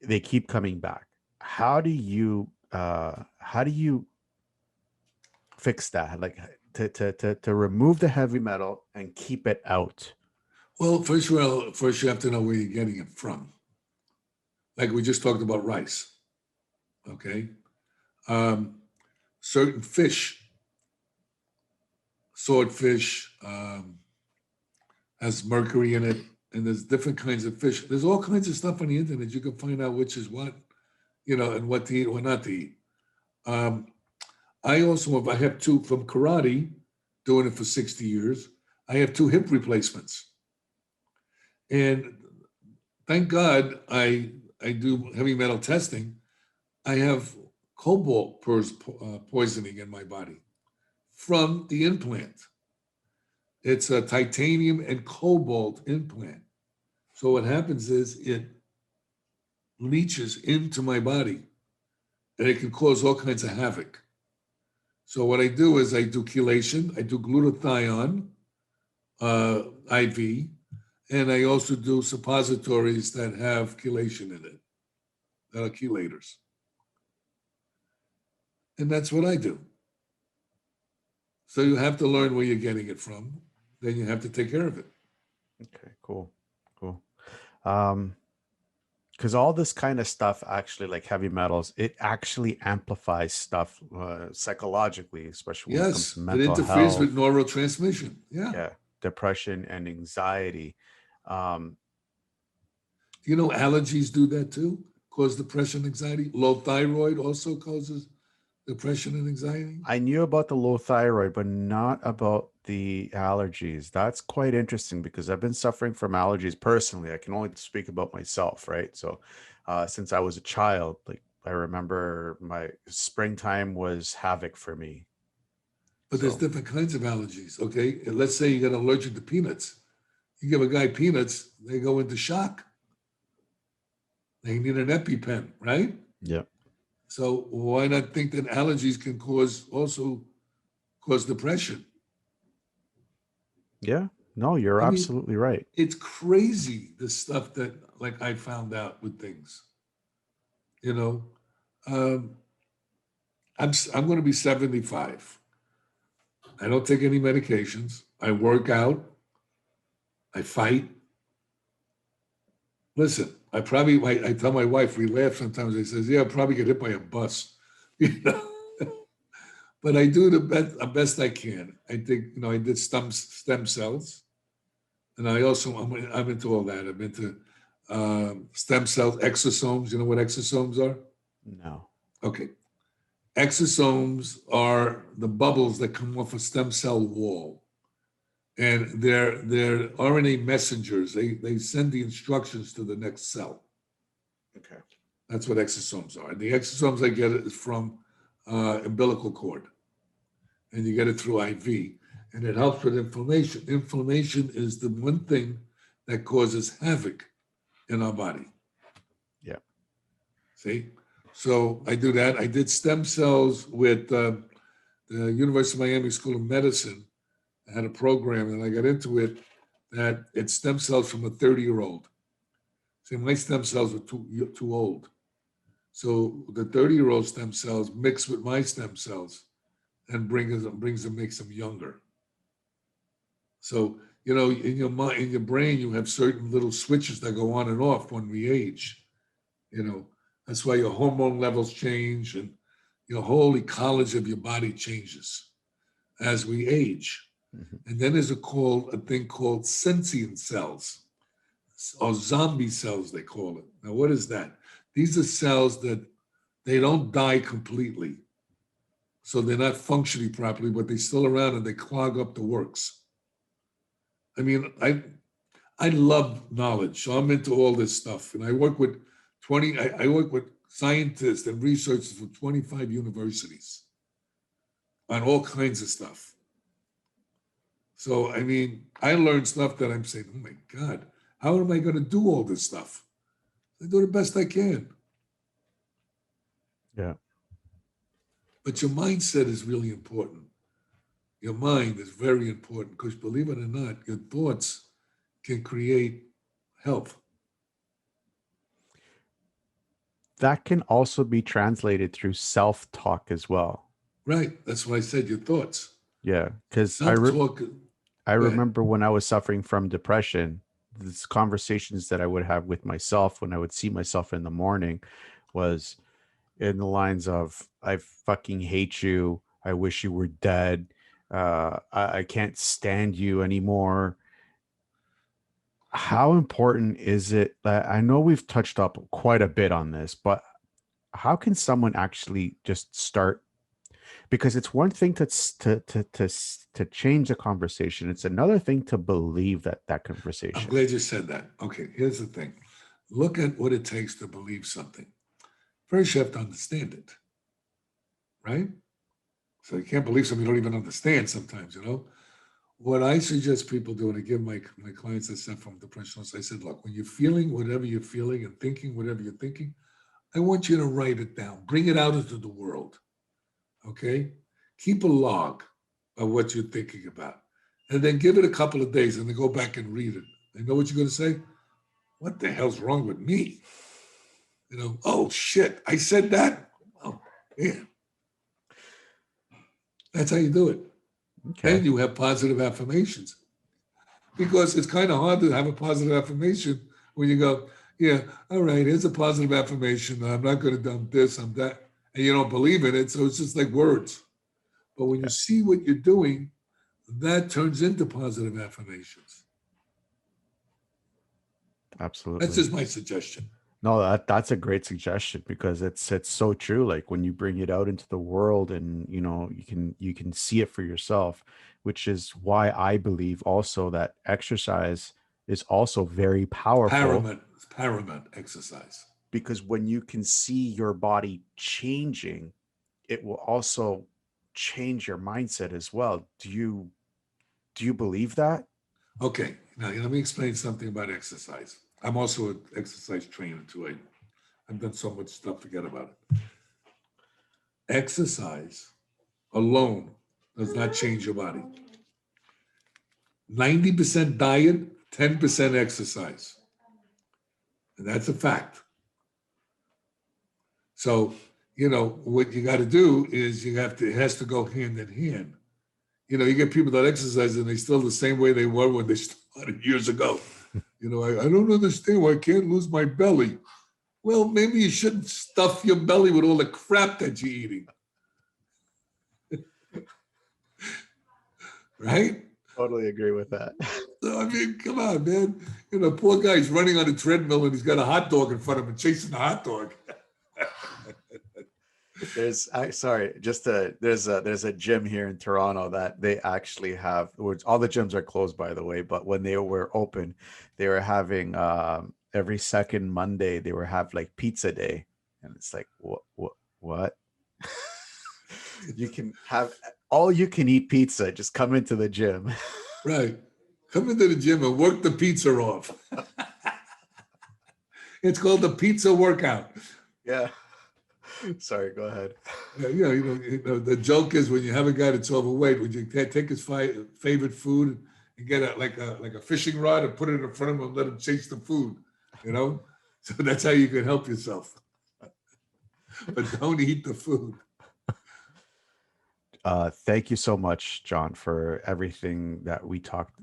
they keep coming back. How do you fix that? Like to remove the heavy metal and keep it out. Well, first you have to know where you're getting it from. Like we just talked about rice, okay? Um, Certain fish, swordfish, has mercury in it, and there's different kinds of fish. There's all kinds of stuff on the internet. You can find out which is what, and what to eat or not to eat. Um, I have two from karate, doing it for 60 years. I have two hip replacements. And thank God I do heavy metal testing. I have cobalt poisoning in my body from the implant. It's a titanium and cobalt implant. So what happens is it leaches into my body and it can cause all kinds of havoc. So what I do is I do chelation, I do glutathione IV, and I also do suppositories that have chelation in it, that are chelators. And that's what I do. So you have to learn where you're getting it from. Then you have to take care of it. Okay, cool. Cool. Um, because all this kind of stuff actually like heavy metals, it actually amplifies stuff psychologically, especially when it comes to Yes, it mental interferes with health, neurotransmission. Yeah. yeah, depression and anxiety. Um, Allergies do that too, cause depression, anxiety. Low thyroid also causes depression and anxiety. I knew about the low thyroid, but not about the allergies. That's quite interesting because I've been suffering from allergies personally. I can only speak about myself, right? So, since I was a child, like I remember my springtime was havoc for me. But there's So, different kinds of allergies. Okay. And let's say you got allergic to peanuts. You give a guy peanuts, they go into shock. They need an EpiPen, right? yeah, So why not think that allergies can cause depression? yeah. No, you're I mean, absolutely right. it's crazy the stuff that like I found out with things. You know, um, I'm going to be 75. I don't take any medications. I work out. I fight. Listen, I tell my wife, we laugh sometimes. I says, "Yeah, I'll probably get hit by a bus," you know. But I do the best I can. I think I did stem cells, and I also I'm into all that. I'm into stem cells, exosomes. You know what exosomes are? No. Okay, Exosomes are the bubbles that come off a stem cell wall. And they're RNA messengers. They send the instructions to the next cell. Okay. That's what exosomes are. And the exosomes I get it is from umbilical cord. And you get it through IV. And it helps with inflammation. Inflammation is the one thing that causes havoc in our body. Yeah. See? So I do that. I did stem cells with the University of Miami School of Medicine. I had a program and I got into it that it's stem cells from a 30-year-old. See, my stem cells were too old. So the 30-year-old stem cells mix with my stem cells and makes them younger. So, in your mind, in your brain, you have certain little switches that go on and off when we age. That's why your hormone levels change and your whole ecology of your body changes as we age. Mm-hmm. And then there's a thing called sentient cells, or zombie cells, they call it. Now, what is that? These are cells that they don't die completely. So they're not functioning properly, but they're still around and they clog up the works. I mean, I love knowledge, so I'm into all this stuff. And I work with I work with scientists and researchers from 25 universities on all kinds of stuff. So, I mean, I learned stuff that I'm saying, oh my God, how am I going to do all this stuff? I do the best I can. Yeah. But your mindset is really important. Your mind is very important because, believe it or not, your thoughts can create health. That can also be translated through self-talk as well. Right. That's why I said your thoughts. Yeah, because Self-talk. I remember when I was suffering from depression, these conversations that I would have with myself when I would see myself in the morning was in the lines of, I fucking hate you. I wish you were dead. I can't stand you anymore. How important is it that, I know we've touched up quite a bit on this, but how can someone actually just start? Because it's one thing to change a conversation. It's another thing to believe that I'm conversation. glad you said that. Okay, here's the thing. Look at what it takes to believe something. First, you have to understand it, right? So you can't believe something you don't even understand sometimes, What I suggest people do, and I give my clients that suffer from depression, I said, look, when you're feeling whatever you're feeling and thinking whatever you're thinking, I want you to write it down. Bring it out into the world, okay? Keep a log of what you're thinking about. And then give it a couple of days and then go back and read it. And know what you're going to say? What the hell's wrong with me? Oh, shit, I said that? Oh, yeah. That's how you do it. Okay. Then you have positive affirmations. Because it's kind of hard to have a positive affirmation when you go, yeah, all right, here's a positive affirmation. I'm not going to do this, I'm that. And you don't believe in it. So it's just like words. But when you see what you're doing, that turns into positive affirmations. Absolutely. That's just my suggestion. No, that's a great suggestion because it's so true. Like when you bring it out into the world and you can see it for yourself, which is why I believe also that exercise is also very powerful. Paramount exercise. Because when you can see your body changing, it will also change your mindset as well. Do you believe that? Okay, now let me explain something about exercise. I'm also an exercise trainer too. I've done so much stuff, forget about it. Exercise alone does not change your body. 90% diet, 10% exercise. And that's a fact. So, what you got to do is it has to go hand in hand. You get people that exercise and they still the same way they were when they started years ago. I don't understand why I can't lose my belly. Well, maybe you shouldn't stuff your belly with all the crap that you're eating. Right? Totally agree with that. So, I mean, come on, man. Poor guy's running on a treadmill and he's got a hot dog in front of him chasing the hot dog. Sorry, there's a gym here in Toronto that they actually have, which all the gyms are closed by the way, but when they were open, they were having every second Monday they were have like pizza day. And it's like what? You can have all you can eat pizza, just come into the gym. Right. Come into the gym and work the pizza off. It's called the pizza workout. Yeah. Sorry, go ahead. Yeah, the joke is when you have a guy that's overweight, would you take his favorite food and get like a fishing rod and put it in front of him and let him chase the food, you know? So that's how you can help yourself. But don't eat the food. Thank you so much, John, for everything that we talked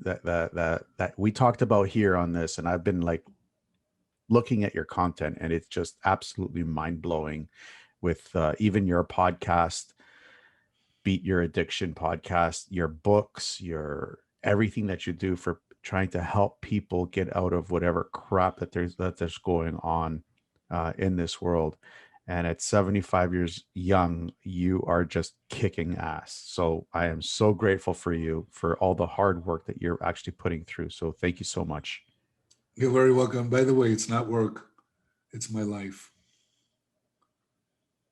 about here on this. And I've been like looking at your content, and it's just absolutely mind blowing. With even your podcast, Beat Your Addiction podcast, your books, your everything that you do for trying to help people get out of whatever crap that there's going on in this world. And at 75 years young, you are just kicking ass. So I am so grateful for you for all the hard work that you're actually putting through. So thank you so much. You're very welcome. By the way, it's not work, it's my life.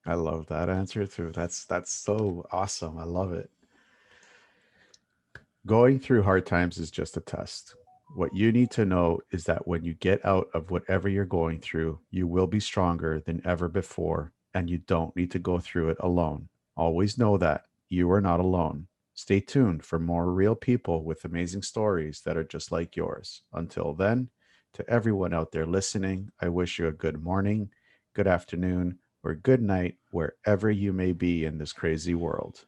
I love that answer too. That's so awesome. I love it. Going through hard times is just a test. What you need to know is that when you get out of whatever you're going through, you will be stronger than ever before, and you don't need to go through it alone. Always know that you are not alone. Stay tuned for more real people with amazing stories that are just like yours. Until then, to everyone out there listening, I wish you a good morning, good afternoon, or good night, wherever you may be in this crazy world.